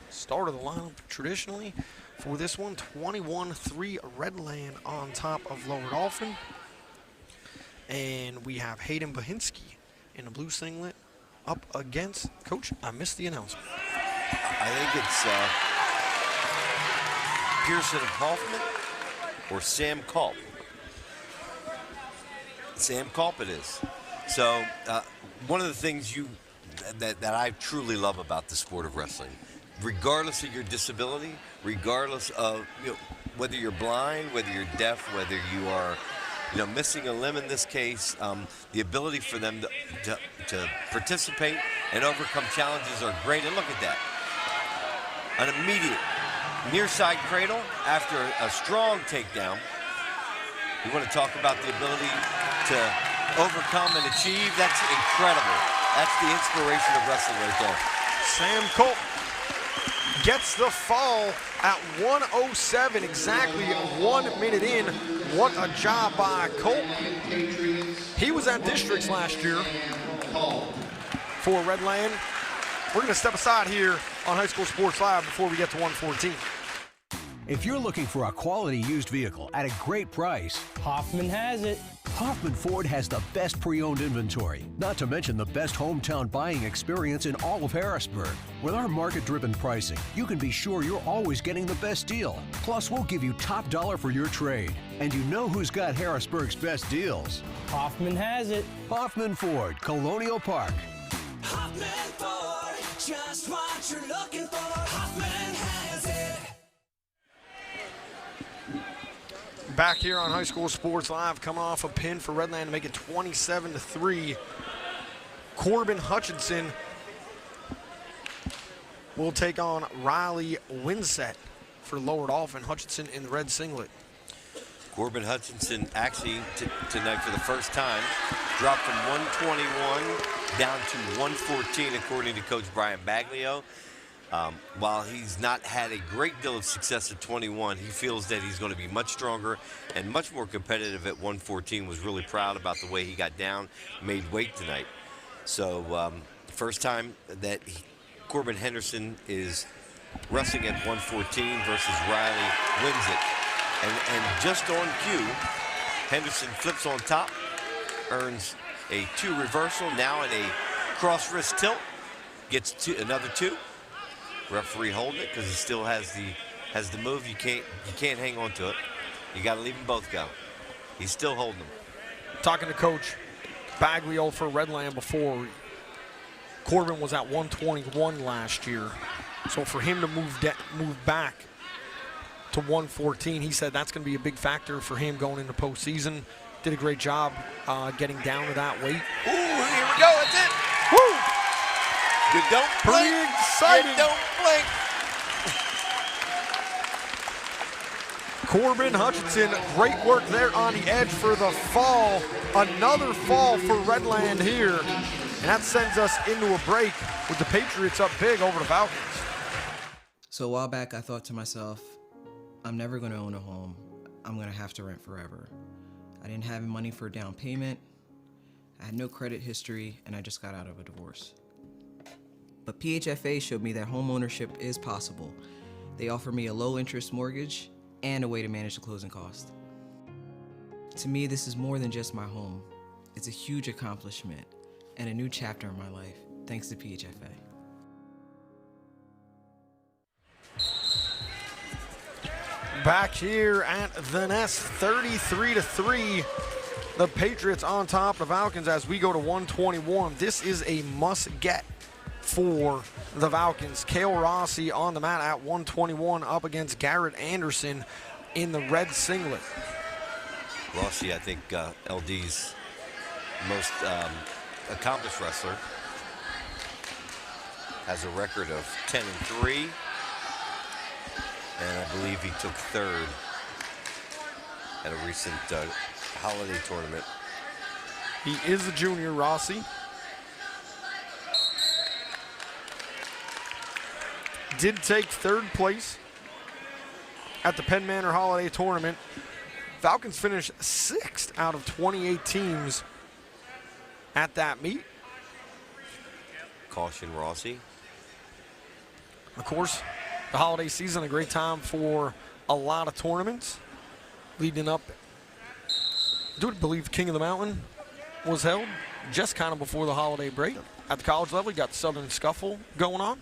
Start of the lineup traditionally for this one, 21-3 Redland on top of Lower Dauphin. And we have Hayden Bahinsky in a blue singlet up against, Coach, I missed the announcement. I think it's Pearson Hoffman or Sam Culp. Sam Culp it is. So one of the things that I truly love about the sport of wrestling, regardless of your disability, regardless of whether you're blind, whether you're deaf, whether you are missing a limb in this case, the ability for them to participate and overcome challenges are great. And look at that. An immediate near side cradle after a strong takedown. You want to talk about the ability to overcome and achieve? That's incredible. That's the inspiration of wrestling right there. Sam Culp gets the fall at 107, exactly 1 minute in. What a job by Culp. He was at districts last year for Redland. We're going to step aside here on High School Sports Live before we get to 114. If you're looking for a quality used vehicle at a great price, Hoffman has it. Hoffman Ford has the best pre-owned inventory, not to mention the best hometown buying experience in all of Harrisburg. With our market-driven pricing, you can be sure you're always getting the best deal. Plus, we'll give you top dollar for your trade. And you know who's got Harrisburg's best deals? Hoffman has it. Hoffman Ford, Colonial Park. Hoffman Ford, just what you're looking for. Hoffman has it. Back here on High School Sports Live, coming off a pin for Redland to make it 27-3. Corbin Hutchinson will take on Riley Winsett for Lower Dauphin. Hutchinson in the red singlet. Corbin Hutchinson actually tonight for the first time dropped from 121 down to 114 according to Coach Brian Baglio. While he's not had a great deal of success at 21, he feels that he's going to be much stronger and much more competitive at 114. Was really proud about the way he got down, made weight tonight. So the first time that Corbin Henderson is wrestling at 114 versus Riley wins it. And just on cue, Henderson flips on top, earns a 2 reversal, now in a cross wrist tilt, gets another 2. Referee holding it because he still has the move. You can't hang on to it. You got to leave them both go. He's still holding them. Talking to Coach Baglio for Redland before, Corbin was at 121 last year. So for him to move back to 114, he said that's going to be a big factor for him going into postseason. Did a great job getting down to that weight. Ooh, here we go. That's it. Woo! You don't Pretty blink. exciting. You don't blink. Corbin Hutchinson, great work there on the edge for the fall. Another fall for Redland here. And that sends us into a break with the Patriots up big over the Falcons. So a while back, I thought to myself, I'm never going to own a home. I'm going to have to rent forever. I didn't have money for a down payment. I had no credit history, and I just got out of a divorce. But PHFA showed me that home ownership is possible. They offer me a low-interest mortgage and a way to manage the closing cost. To me, this is more than just my home. It's a huge accomplishment and a new chapter in my life, thanks to PHFA. Back here at the Nest, 33-3. The Patriots on top of the Falcons as we go to 121. This is a must-get for the Falcons. Cale Rossi on the mat at 121 up against Garrett Anderson in the red singlet. Rossi, I think, LD's most accomplished wrestler. Has a record of 10-3. And I believe he took third at a recent holiday tournament. He is a junior, Rossi. Did take third place at the Penn Manor Holiday Tournament. Falcons finished 6th out of 28 teams at that meet. Caution Rossi. Of course, the holiday season, a great time for a lot of tournaments leading up. I do believe King of the Mountain was held just kind of before the holiday break. At the college level, you got the Southern Scuffle going on.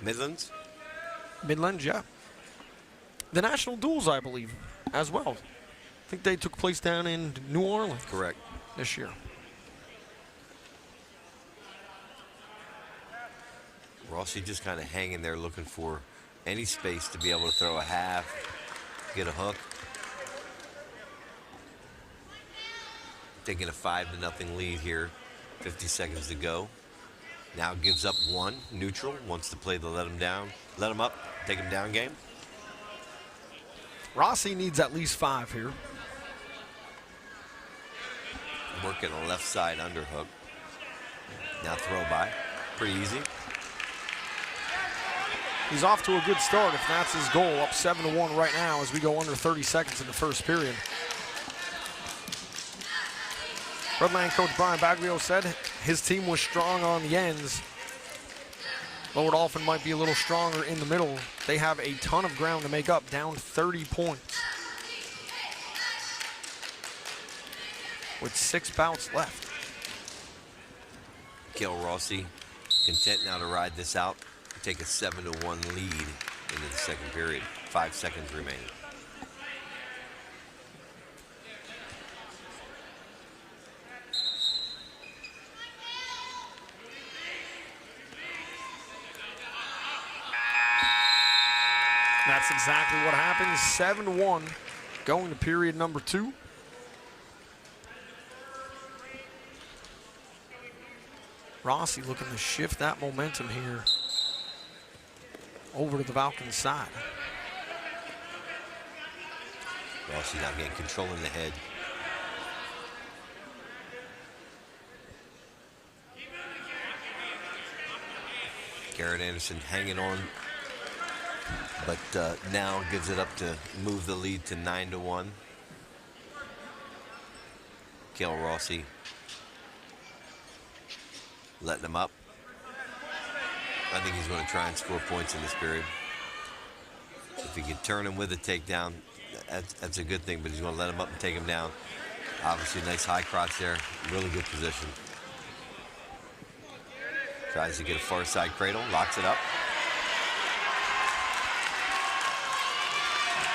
Midlands? Midlands, yeah. The National Duels, I believe, as well. I think they took place down in New Orleans. Correct. This year. Rossi just kind of hanging there looking for any space to be able to throw a half, get a hook. Taking a 5-0 lead here, 50 seconds to go. Now gives up one, neutral, wants to play the let him down, let him up, take him down game. Rossi needs at least 5 here. Working a left side underhook. Now throw by, pretty easy. He's off to a good start if that's his goal, up 7-1 right now as we go under 30 seconds in the first period. Redland coach Brian Baglio said his team was strong on the ends. Lower Dauphin might be a little stronger in the middle. They have a ton of ground to make up, down 30 points. With 6 bouts left. Cale Rossi content now to ride this out. Take a 7-1 lead into the second period. 5 seconds remaining. That's exactly what happened. 7-1 going to period number 2. Rossi looking to shift that momentum here over to the Falcons side. Rossi now getting control in the head. Garrett Anderson hanging on, but now gives it up to move the lead to 9-1. Cale Rossi letting him up. I think he's going to try and score points in this period. If he can turn him with a takedown, that's a good thing, but he's going to let him up and take him down. Obviously, nice high crotch there. Really good position. Tries to get a far side cradle, locks it up.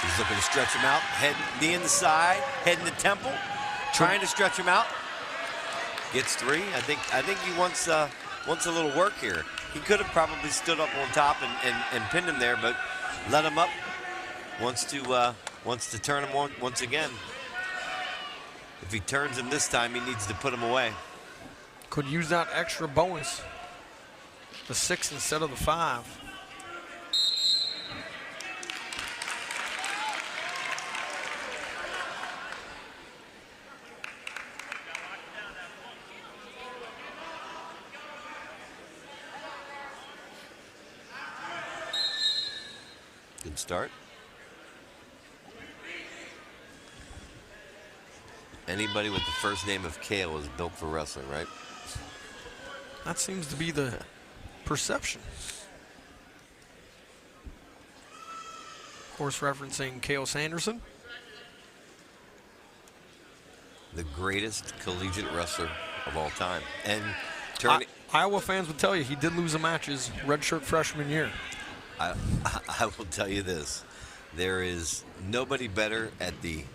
He's looking to stretch him out. Head, knee in the side, head in the temple. Trying to stretch him out. Gets 3. I think he wants a little work here. He could have probably stood up on top and pinned him there, but let him up. Wants to turn him once again. If he turns him this time, he needs to put him away. Could use that extra bonus. The 6 instead of the 5. Good start. Anybody with the first name of Cale is built for wrestling, right? That seems to be the perception. Of course, referencing Cale Sanderson. The greatest collegiate wrestler of all time. And Iowa fans would tell you he did lose a match his redshirt freshman year. I will tell you this. There is nobody better at the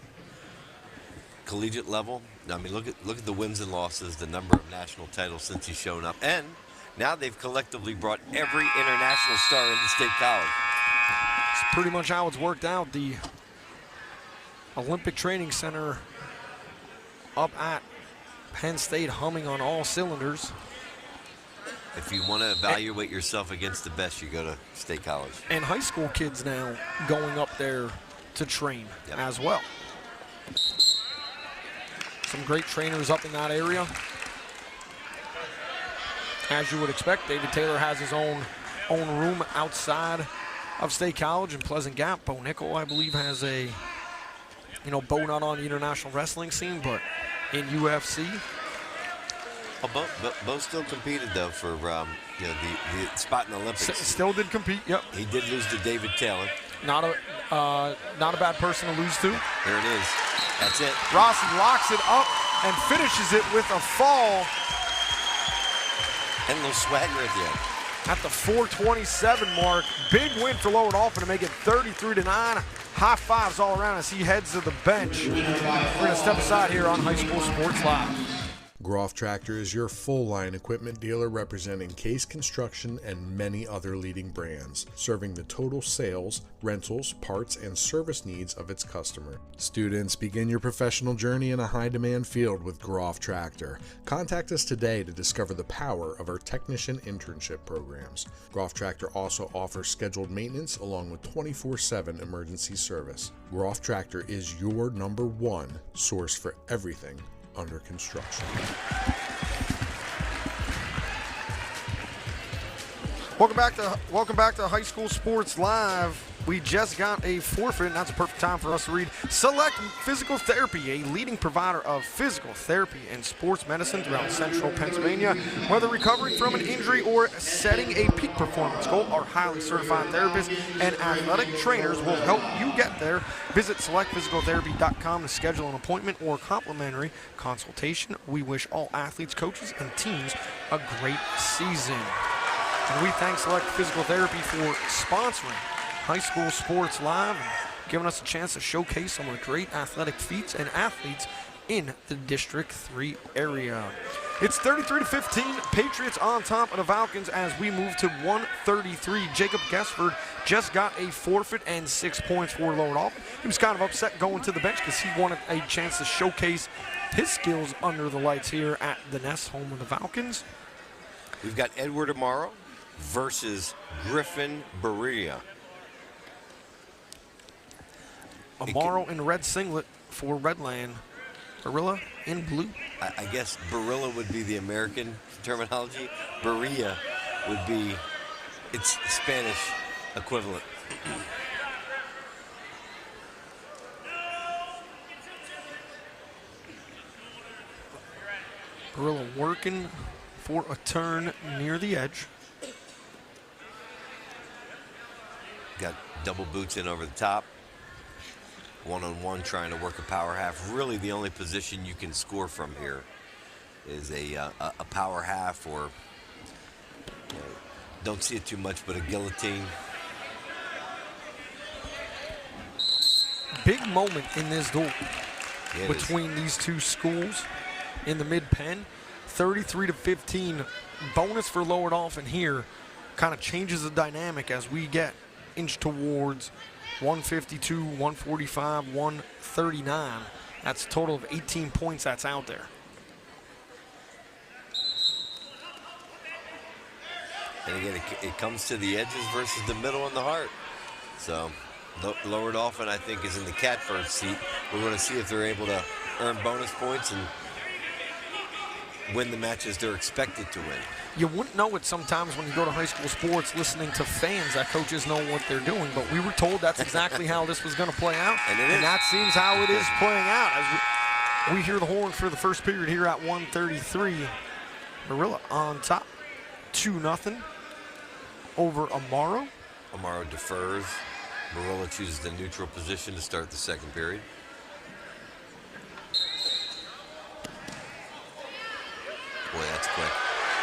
collegiate level, I mean, look at the wins and losses, the number of national titles since he's shown up, and now they've collectively brought every international star into State College. It's pretty much how it's worked out. The Olympic Training Center up at Penn State humming on all cylinders. If you want to evaluate yourself against the best, you go to State College. And high school kids now going up there to train as well. Some great trainers up in that area. As you would expect, David Taylor has his own room outside of State College in Pleasant Gap. Bo Nickel, I believe, has a, Bo not on the international wrestling scene, but in UFC. Well, Bo still competed, though, for the spot in the Olympics. Still did compete, yep. He did lose to David Taylor. Not a bad person to lose to. Here it is. That's it. Rossi locks it up and finishes it with a fall. And a little swagger at the end. At the 4:27 mark, big win for Lower Dauphin to make it 33-9. High fives all around as he heads to the bench. We're going to step aside here on High School Sports Live. Groff Tractor is your full-line equipment dealer representing Case Construction and many other leading brands, serving the total sales, rentals, parts, and service needs of its customer. Students, begin your professional journey in a high-demand field with Groff Tractor. Contact us today to discover the power of our technician internship programs. Groff Tractor also offers scheduled maintenance along with 24/7 emergency service. Groff Tractor is your #1 source for everything under construction. Welcome back to High School Sports Live. We just got a forfeit, and that's a perfect time for us to read Select Physical Therapy, a leading provider of physical therapy and sports medicine throughout central Pennsylvania. Whether recovering from an injury or setting a peak performance goal, our highly certified therapists and athletic trainers will help you get there. Visit selectphysicaltherapy.com to schedule an appointment or complimentary consultation. We wish all athletes, coaches, and teams a great season. And we thank Select Physical Therapy for sponsoring High School Sports Live and giving us a chance to showcase some of the great athletic feats and athletes in the District 3 area. It's 33-15, Patriots on top of the Falcons as we move to 133. Jacob Gessford just got a forfeit and 6 points for Lower Dauphin. He was kind of upset going to the bench because he wanted a chance to showcase his skills under the lights here at the Nest, home of the Falcons. We've got Edward Amaro versus Griffin Berea. Amaro in red singlet for Redland. Barilla in blue. I guess Barilla would be the American terminology. Berea would be its Spanish equivalent. Barilla working for a turn near the edge. Got double boots in over the top. One-on-one trying to work a power half. Really the only position you can score from here is a power half, or don't see it too much, but a guillotine. Big moment in this duel between these two schools in the mid-pen. 33-15. Bonus for Lower Dauphin here. Kind of changes the dynamic as we get inch towards 152, 145, 139. That's a total of 18 points that's out there. And again, it comes to the edges versus the middle and the heart. So Lower Dauphin, I think, is in the catbird seat. We're going to see if they're able to earn bonus points and win the matches they're expected to win. You wouldn't know it sometimes when you go to high school sports listening to fans that coaches know what they're doing, but we were told that's exactly how this was going to play out, and that seems how it is playing out. As we hear the horn for the first period here at 133. Barilla on top, 2-0 over Amaro. Amaro defers. Barilla chooses the neutral position to start the second period. Boy, that's quick.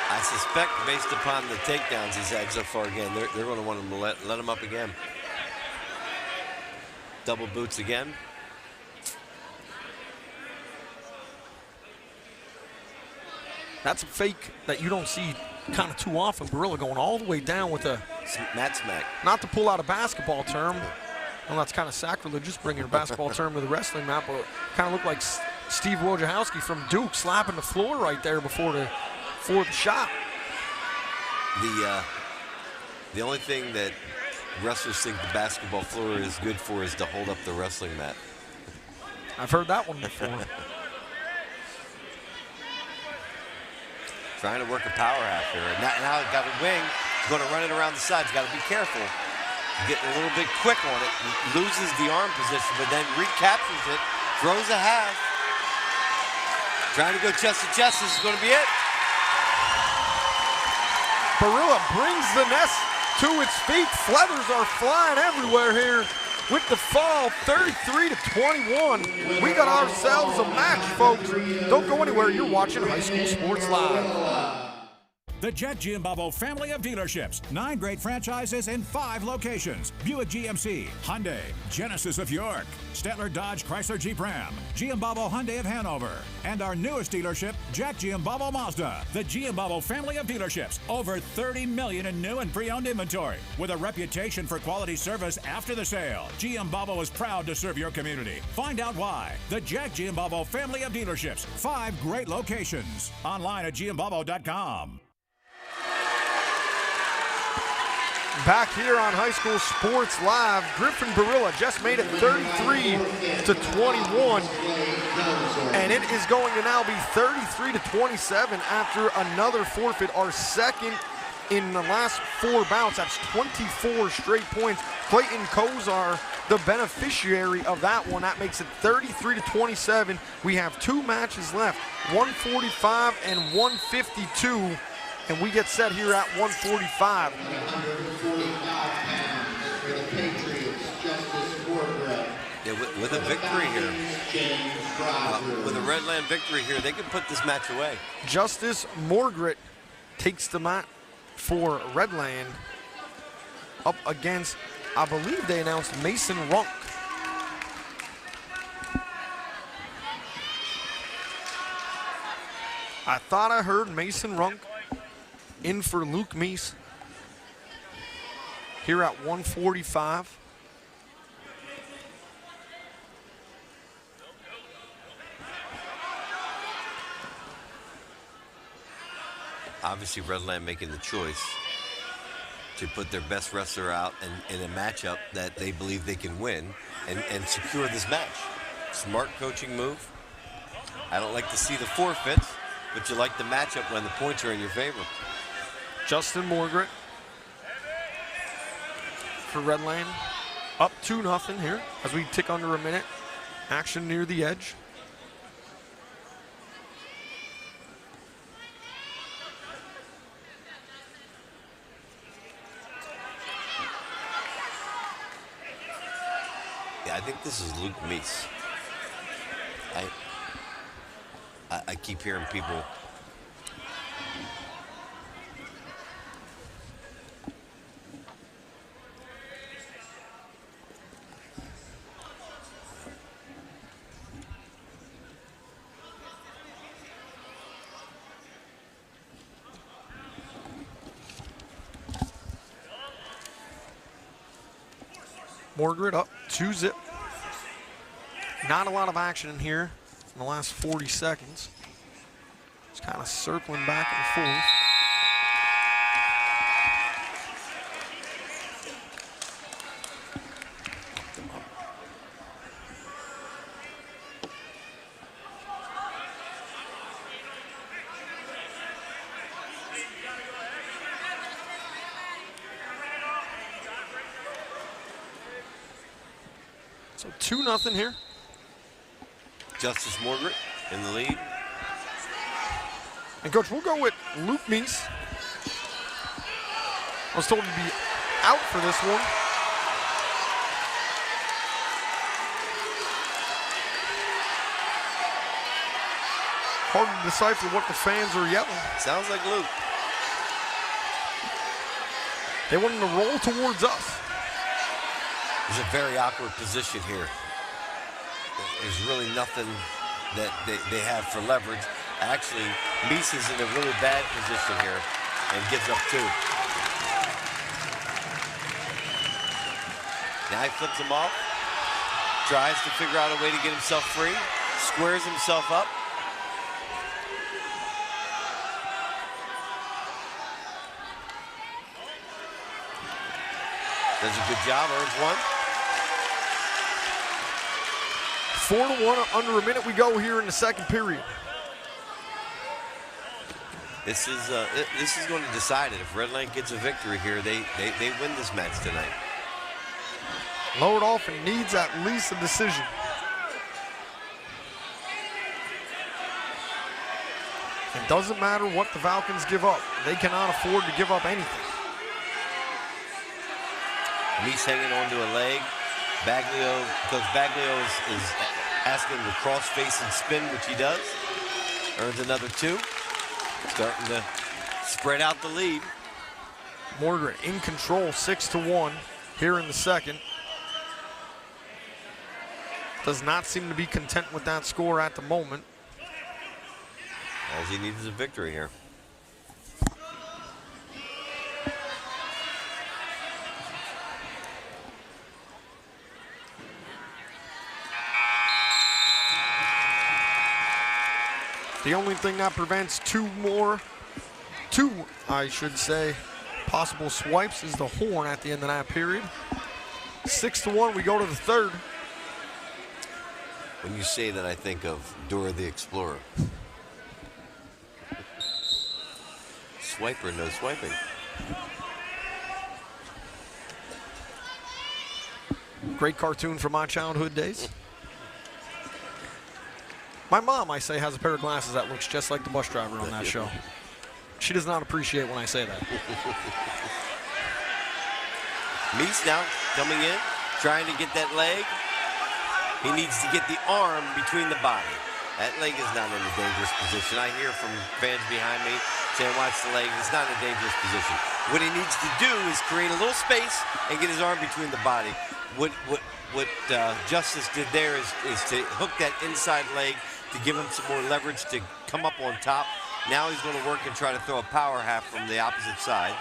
I suspect, based upon the takedowns he's had so far, again, they're going to want him to let him up again. Double boots again. That's a fake that you don't see kind of too often. Barilla going all the way down with a mat smack. Not to pull out a basketball term. Well, that's kind of sacrilegious bringing a basketball term to the wrestling mat, but kind of looked like Steve Wojciechowski from Duke slapping the floor right there before the shot. The only thing that wrestlers think the basketball floor is good for is to hold up the wrestling mat. I've heard that one before. Trying to work a power half here. Now he's got a wing. He's going to run it around the sides. Got to be careful. Getting a little bit quick on it. Loses the arm position, but then recaptures it. Throws a half. Trying to go chest to chest. This is going to be it. Barilla brings the nest to its feet. Feathers are flying everywhere here with the fall, 33-21. We got ourselves a match, folks. Don't go anywhere. You're watching High School Sports Live. The Jet Giambavo family of dealerships. 9 great franchises in 5 locations. Buick GMC, Hyundai, Genesis of York, Stettler Dodge Chrysler Jeep Ram, Giambavo Hyundai of Hanover, and our newest dealership, Jack Giambavo Mazda. The Giambavo family of dealerships. Over 30 million in new and pre-owned inventory. With a reputation for quality service after the sale, Giambavo is proud to serve your community. Find out why. The Jack Giambavo family of dealerships. 5 great locations. Online at giambavo.com. Back here on High School Sports Live, Griffin Barilla just made it 33-21, and it is going to now be 33-27 after another forfeit, our second in the last 4 bouts. That's 24 straight points. Clayton Kozar, the beneficiary of that one. That makes it 33-27. We have 2 matches left, 145 and 152. And we get set here at 145. Yeah, with a victory here, with a Redland victory here, they can put this match away. Justice Morgret takes the mat for Redland up against, I believe they announced Mason Runk. I thought I heard Mason Runk in for Luke Meese here at 145. Obviously, Redland making the choice to put their best wrestler out in a matchup that they believe they can win and secure this match. Smart coaching move. I don't like to see the forfeits, but you like the matchup when the points are in your favor. Justin Morgret for Redland, up 2-0 here as we tick under a minute. Action near the edge. Yeah, I think this is Luke Meese. I keep hearing people Morgret up 2-0. Not a lot of action in here in the last 40 seconds. Just kind of circling back and forth. So 2-0 here. Justice Morgret in the lead. And Coach, we'll go with Luke Meese. I was told to be out for this one. Hard to decipher what the fans are yelling. Sounds like Luke. They want him to roll towards us. There's a very awkward position here. There's really nothing that they have for leverage. Actually, Meese is in a really bad position here and gives up 2. Now he flips him off, tries to figure out a way to get himself free, squares himself up. Does a good job, earns 1. 4-1, under a minute we go here in the second period. This is going to decide it. If Redland gets a victory here, they win this match tonight. Lower Dauphin needs at least a decision. It doesn't matter what the Falcons give up. They cannot afford to give up anything. Meese hanging on to a leg. Coach Baglio is asking him to cross face and spin, which he does. Earns another 2. Starting to spread out the lead. Morgan in control, 6-1 here in the second. Does not seem to be content with that score at the moment. All he needs is a victory here. The only thing that prevents two, I should say, possible swipes is the horn at the end of that period. 6-1, we go to the third. When you say that, I think of Dora the Explorer. Swiper, no swiping. Great cartoon from my childhood days. My mom, I say, has a pair of glasses that looks just like the bus driver on that show. She does not appreciate when I say that. Meese now coming in, trying to get that leg. He needs to get the arm between the body. That leg is not in a dangerous position. I hear from fans behind me saying, watch the leg. It's not in a dangerous position. What he needs to do is create a little space and get his arm between the body. What Justice did there is to hook that inside leg to give him some more leverage to come up on top. Now he's going to work and try to throw a power half from the opposite side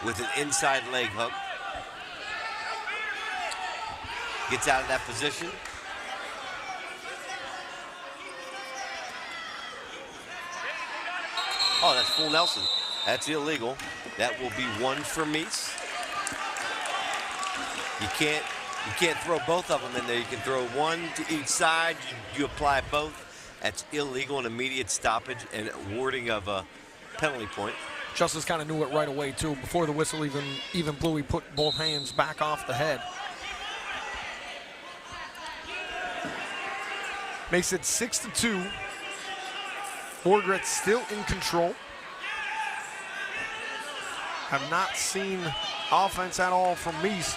with an inside leg hook. Gets out of that position. Oh, that's full Nelson. That's illegal. That will be 1 for Meese. You can't throw both of them in there. You can throw 1 to each side. You apply both. That's illegal, an immediate stoppage and awarding of a penalty point. Justice kind of knew it right away too. Before the whistle even blew, he put both hands back off the head. Makes it 6-2. Morgret still in control. Have not seen offense at all from Meese.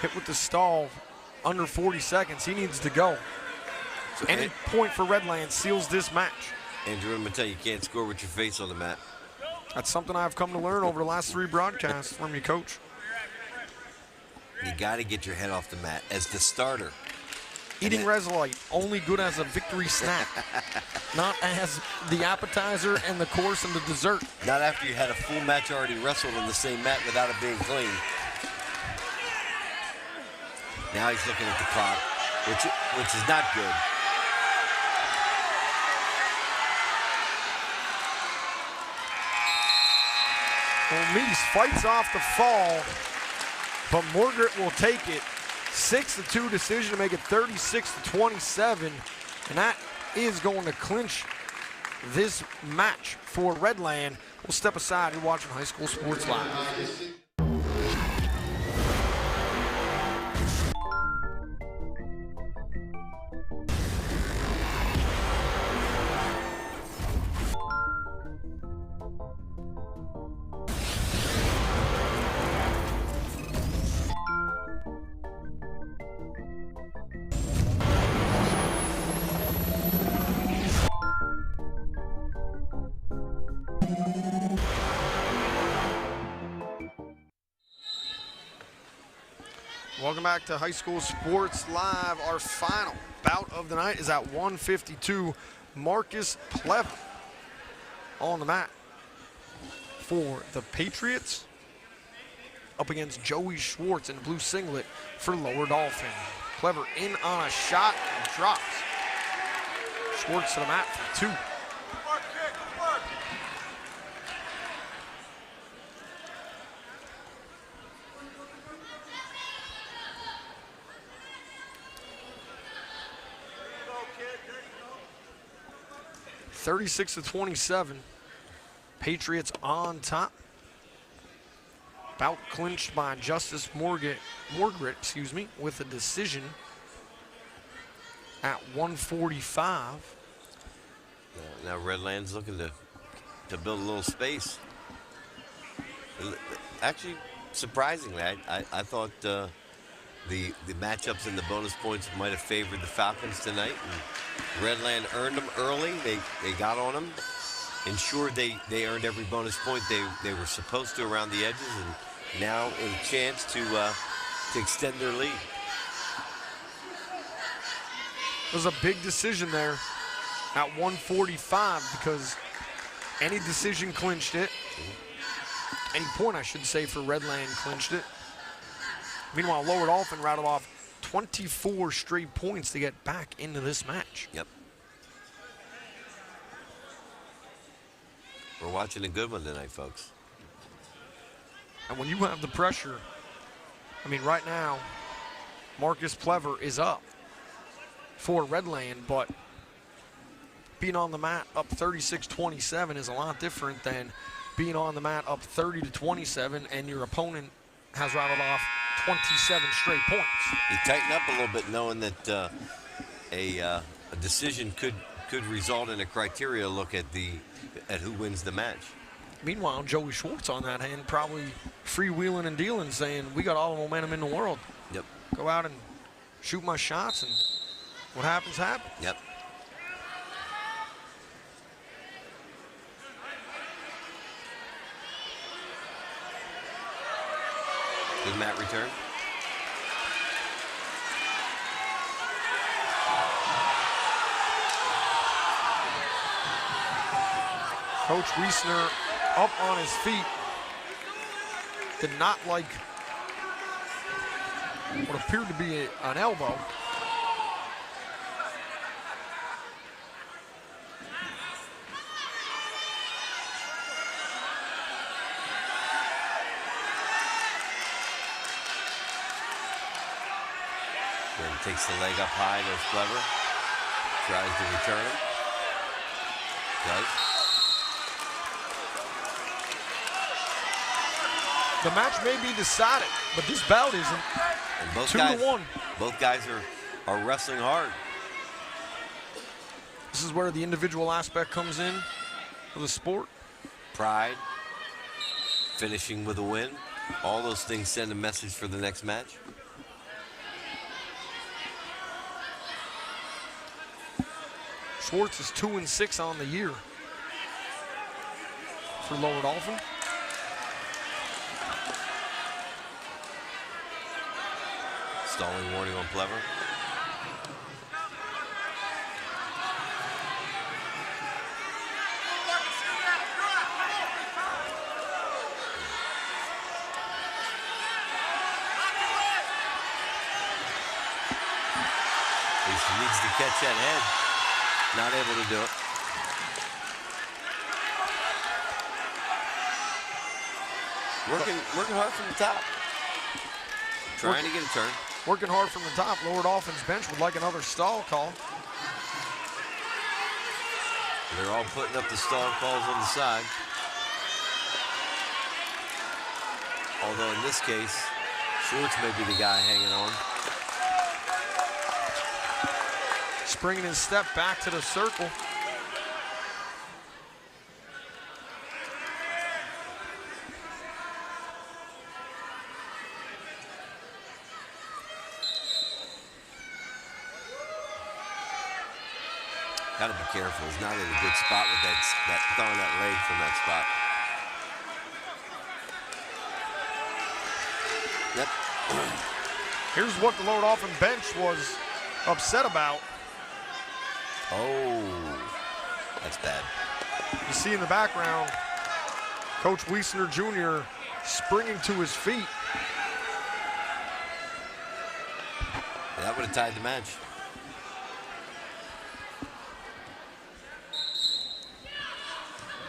Hit with the stall, under 40 seconds. He needs to go. So any point for Redland seals this match. Andrew, I'm going to tell you, you can't score with your face on the mat. That's something I've come to learn over the last 3 broadcasts from you, Coach. You got to get your head off the mat as the starter. Eating Resolite, only good as a victory snack, not as the appetizer and the course and the dessert. Not after you had a full match already wrestled on the same mat without it being clean. Now he's looking at the clock, which is not good. Well, Meese fights off the fall, but Morgret will take it. 6-2 decision to make it 36-27, and that is going to clinch this match for Redland. We'll step aside. You're watching High School Sports Live. Welcome back to High School Sports Live. Our final bout of the night is at 152. Marcus Plev on the mat for the Patriots, up against Joey Schwartz in blue singlet for Lower Dauphin. Clever in on a shot and drops. Schwartz to the mat for 2. (36-27). Patriots on top. Bout clinched by Justice Morgret, with a decision at 145. Now Redland's looking to build a little space. Actually, surprisingly, I thought the matchups and the bonus points might have favored the Falcons tonight. And Redland earned them early. They got on them. Ensured they earned every bonus point they were supposed to around the edges, and now a chance to extend their lead. It was a big decision there at 145 because any decision clinched it. Any point, I should say, for Redland clinched it. Meanwhile, Lower Dauphin rattled off 24 straight points to get back into this match. Yep. We're watching a good one tonight, folks. And when you have the pressure, I mean, right now, Marcus Plever is up for Redland, but being on the mat up 36-27 is a lot different than being on the mat up 30-27 and your opponent has rattled off 27 straight points. You tighten up a little bit knowing that a decision could result in a criteria look at who wins the match. Meanwhile, Joey Schwartz on that hand probably freewheeling and dealing, saying, we got all the momentum in the world. Yep. Go out and shoot my shots, and what happens, happens. Yep. Good mat return. Coach Wiesner up on his feet. Did not like what appeared to be an elbow. Then takes the leg up high, goes Clever. Tries to return him. Does. The match may be decided, but this bout isn't. And both 2-1. Both guys are wrestling hard. This is where the individual aspect comes in for the sport. Pride, finishing with a win. All those things send a message for the next match. Schwartz is 2-6 on the year for Lower Dauphin. Stalling warning on Plever. He needs to catch that head. Not able to do it. Working hard from the top. Trying to get a turn. Working hard from the top. Lower Dauphin's bench would like another stall call. They're all putting up the stall calls on the side. Although in this case, Schwartz may be the guy hanging on. Springing his step back to the circle. Got to be careful. He's not in a good spot with that throwing that leg from that spot. Yep. Here's what the Lower Dauphin bench was upset about. Oh, that's bad. You see in the background, Coach Wiesner Jr. springing to his feet. That would have tied the match.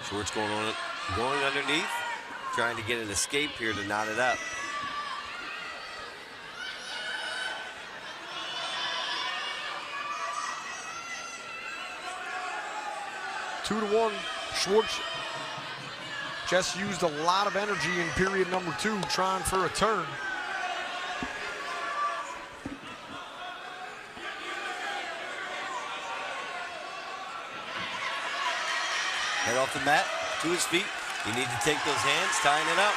Schwartz going underneath, trying to get an escape here to knot it up. Two to one. Schwartz just used a lot of energy in period number 2 trying for a turn. Head off the mat, to his feet. You need to take those hands, tying it up.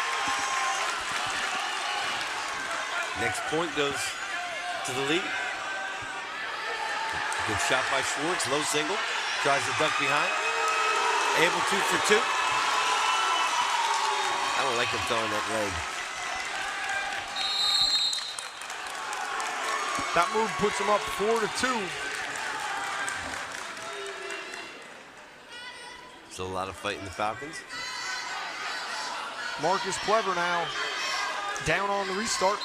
Next point goes to the lead. Good shot by Schwartz, low single. Tries to duck behind. Able to for 2. I don't like him throwing that leg. That move puts him up 4-2. Still a lot of fight in the Falcons. Marcus Plever now down on the restart.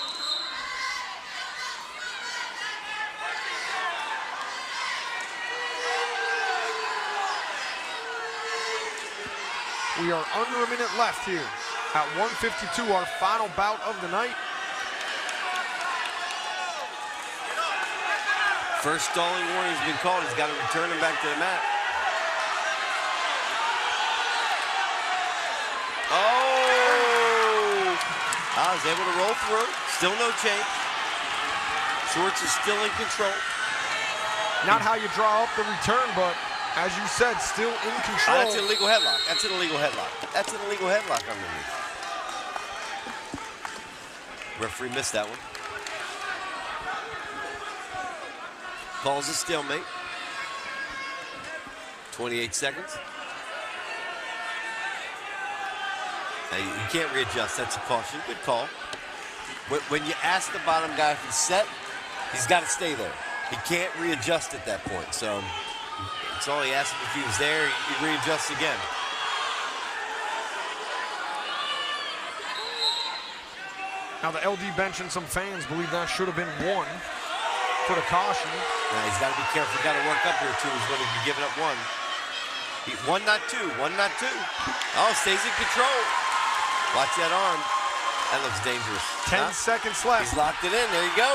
We are under a minute left here at 1:52, our final bout of the night. First stalling warning has been called. He's got to return him back to the mat. Oh! I was able to roll through. Still no change. Schwartz is still in control. Not how you draw up the return, but as you said, still in control. That's an illegal headlock. That's an illegal headlock. That's an illegal headlock underneath. Referee missed that one. Calls a stalemate. 28 seconds. Now you can't readjust. That's a caution. Good call. When you ask the bottom guy if he's set, he's got to stay there. He can't readjust at that point. So it's all he asked him if he was there. He readjusts again. Now the LD bench and some fans believe that should have been 1 for the caution. Now he's got to be careful. He's got to work up here too. He's going to be giving up 1. 1, not 2. 1, not 2. Oh, stays in control. Watch that arm. That looks dangerous. 10 seconds left. He's locked it in. There you go.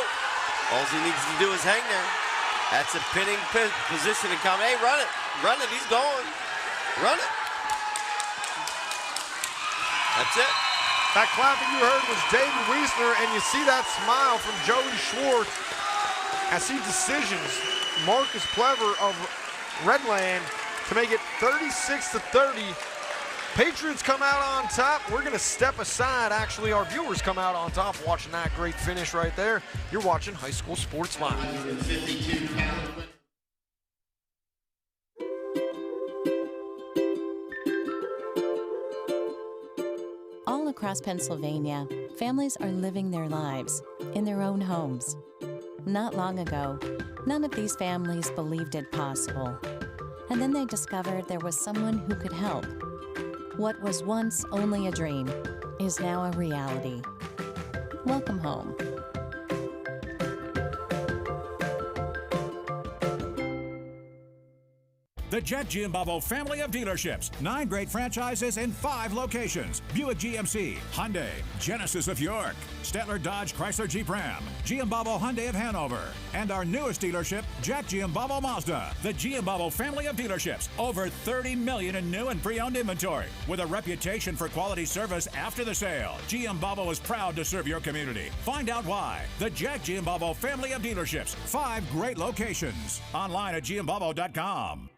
All he needs to do is hang there. That's a pinning position to come. Hey, run it. Run it. He's going. Run it. That's it. That clapping you heard was David Wiesner, and you see that smile from Joey Schwartz as he decisions Marcus Plever of Redland to make it 36-30. Patriots come out on top. We're going to step aside. Actually, our viewers come out on top watching that great finish right there. You're watching High School Sports Live. All across Pennsylvania, families are living their lives in their own homes. Not long ago, none of these families believed it possible. And then they discovered there was someone who could help. What was once only a dream is now a reality. Welcome home. The Jet Giambavo family of dealerships. 9 great franchises in 5 locations. Buick GMC, Hyundai, Genesis of York, Stettler Dodge Chrysler Jeep Ram, Giambavo Hyundai of Hanover, and our newest dealership, Jack Giambavo Mazda. The Giambavo family of dealerships. Over 30 million in new and pre-owned inventory. With a reputation for quality service after the sale, Giambavo is proud to serve your community. Find out why. The Jack Giambavo family of dealerships. 5 great locations. Online at giambavo.com.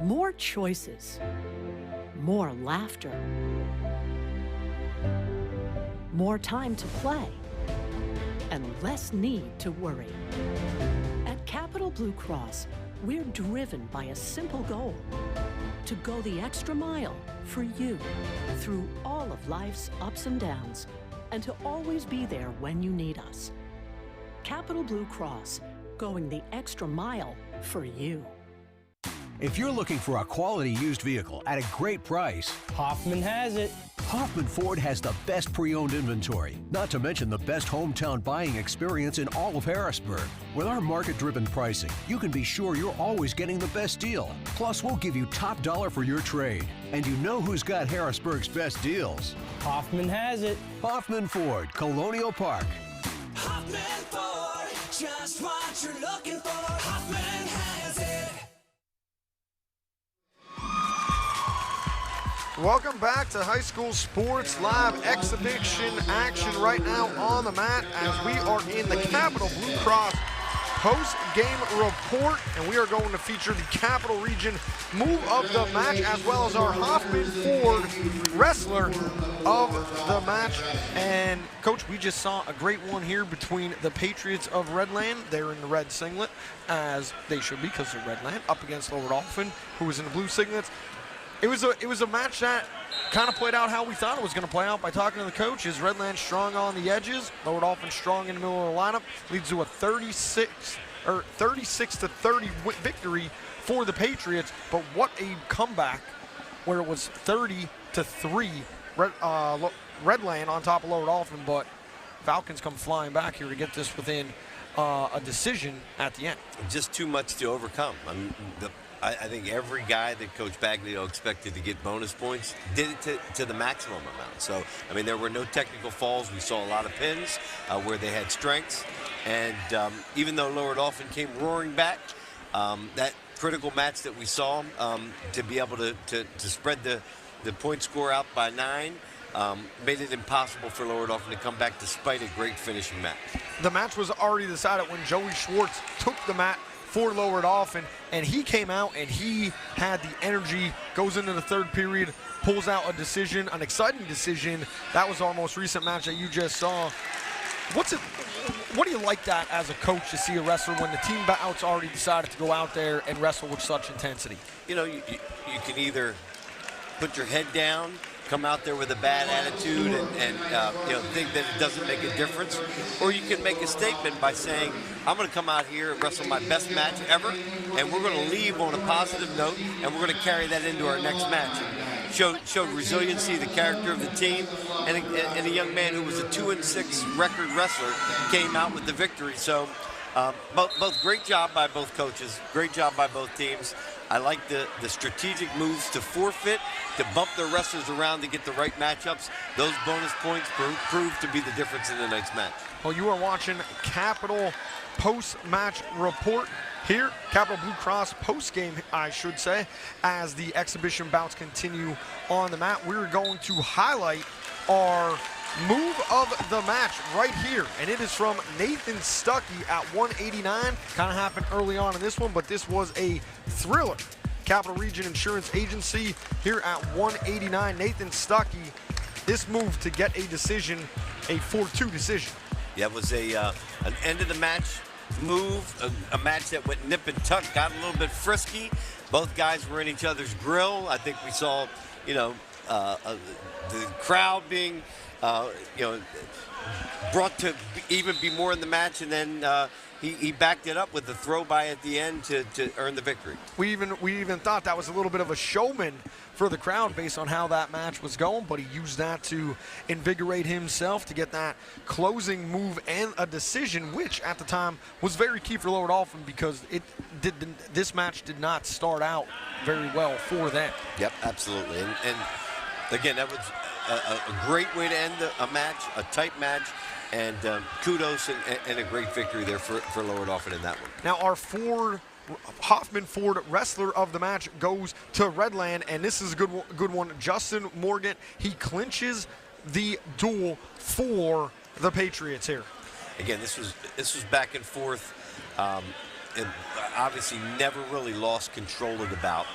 More choices. More laughter. More time to play. And less need to worry. At Capital Blue Cross, we're driven by a simple goal: to go the extra mile for you through all of life's ups and downs, and to always be there when you need us. Capital Blue Cross, going the extra mile for you. If you're looking for a quality used vehicle at a great price, Hoffman has it. Hoffman Ford has the best pre-owned inventory, not to mention the best hometown buying experience in all of Harrisburg. With our market-driven pricing, you can be sure you're always getting the best deal. Plus, we'll give you top dollar for your trade. And you know who's got Harrisburg's best deals? Hoffman has it. Hoffman Ford, Colonial Park. Hoffman Ford, just what you're looking for. Hoffman has it. Welcome back to High School Sports Live. Exhibition action right now on the mat as we are in the Capital Blue Cross post-game report, and we are going to feature the Capital Region move of the match as well as our Hoffman Ford wrestler of the match. And Coach, we just saw a great one here between the Patriots of Redland. They're in the red singlet, as they should be because they're Redland, up against Lower Dauphin, who was in the blue singlets. It was a match that kind of played out how we thought it was going to play out by talking to the coaches. Redland strong on the edges, Lower Dauphin strong in the middle of the lineup, leads to a 36-30 victory for the Patriots. But what a comeback, where it was 30-3 Redland on top of Lower Dauphin, but Falcons come flying back here to get this within a decision at the end. Just too much to overcome. I mean, I think every guy that Coach Baglio expected to get bonus points did it to the maximum amount. So, I mean, there were no technical falls. We saw a lot of pins where they had strengths. And even though Lower Dauphin came roaring back, that critical match that we saw to be able to spread the point score out by 9 made it impossible for Lower Dauphin to come back despite a great finishing match. The match was already decided when Joey Schwartz took the mat for Lower Dauphin, and he came out and he had the energy, goes into the third period, pulls out a decision, an exciting decision. That was our most recent match that you just saw. What do you like that as a coach to see a wrestler when the team bout's already decided to go out there and wrestle with such intensity? You know, you can either put your head down, come out there with a bad attitude and think that it doesn't make a difference, or you can make a statement by saying, I'm going to come out here and wrestle my best match ever, and we're going to leave on a positive note, and we're going to carry that into our next match. Showed resiliency, the character of the team, and a young man who was a 2-6 record wrestler came out with the victory. So both great job by both coaches, great job by both teams. I like the strategic moves to forfeit, to bump their wrestlers around to get the right matchups. Those bonus points proved to be the difference in the night's match. Well, you are watching Capital post-match report here. Capital Blue Cross post-game, I should say, as the exhibition bouts continue on the mat. We're going to highlight our move of the match right here, and it is from Nathan Stuckey at 189. Kind of happened early on in this one, but this was a thriller. Capital Region Insurance Agency here at 189. Nathan Stuckey, this move to get a decision, a 4-2 decision. Yeah, it was an end of the match move, a match that went nip and tuck, got a little bit frisky. Both guys were in each other's grill. I think we saw, the crowd being brought to even be more in the match, and then he backed it up with the throw by at the end to earn the victory. We even thought that was a little bit of a showman for the crowd based on how that match was going, but he used that to invigorate himself to get that closing move and a decision, which at the time was very key for Lower Dauphin because this match did not start out very well for them. Yep, absolutely. And again, that was a great way to end a match, a tight match, and kudos and a great victory there for Lower Dauphin in that one. Now our Hoffman Ford wrestler of the match goes to Redland, and this is a good one. Justin Morgan, he clinches the duel for the Patriots here. Again, this was back and forth, and obviously never really lost control of the bout.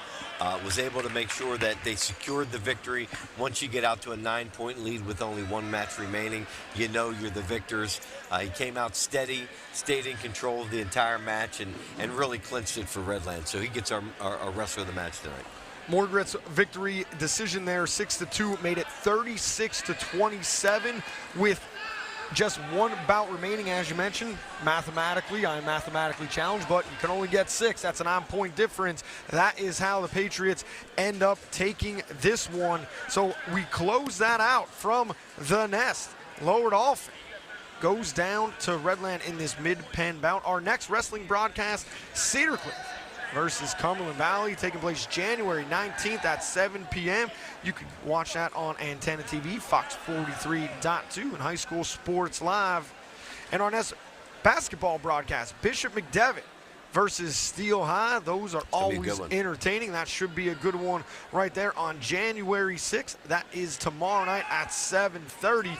was able to make sure that they secured the victory. Once you get out to a 9-point lead with only one match remaining, you know you're the victors. He came out steady, stayed in control of the entire match, and really clinched it for Redland. So he gets our wrestler of the match tonight. Mordred's victory decision there, 6-2, made it 36-27 with just one bout remaining, as you mentioned. Mathematically, I'm mathematically challenged, but you can only get 6. That's a 9-point difference. That is how the Patriots end up taking this one. So we close that out from the Nest. Lower Dauphin goes down to Redland in this mid-pen bout. Our next wrestling broadcast, Cedar Cliff versus Cumberland Valley, taking place January 19th at 7 p.m. You can watch that on Antenna TV, Fox 43.2, and High School Sports Live. And our next basketball broadcast, Bishop McDevitt versus Steel High. Those are always entertaining. That should be a good one right there on January 6th. That is tomorrow night at 7:30.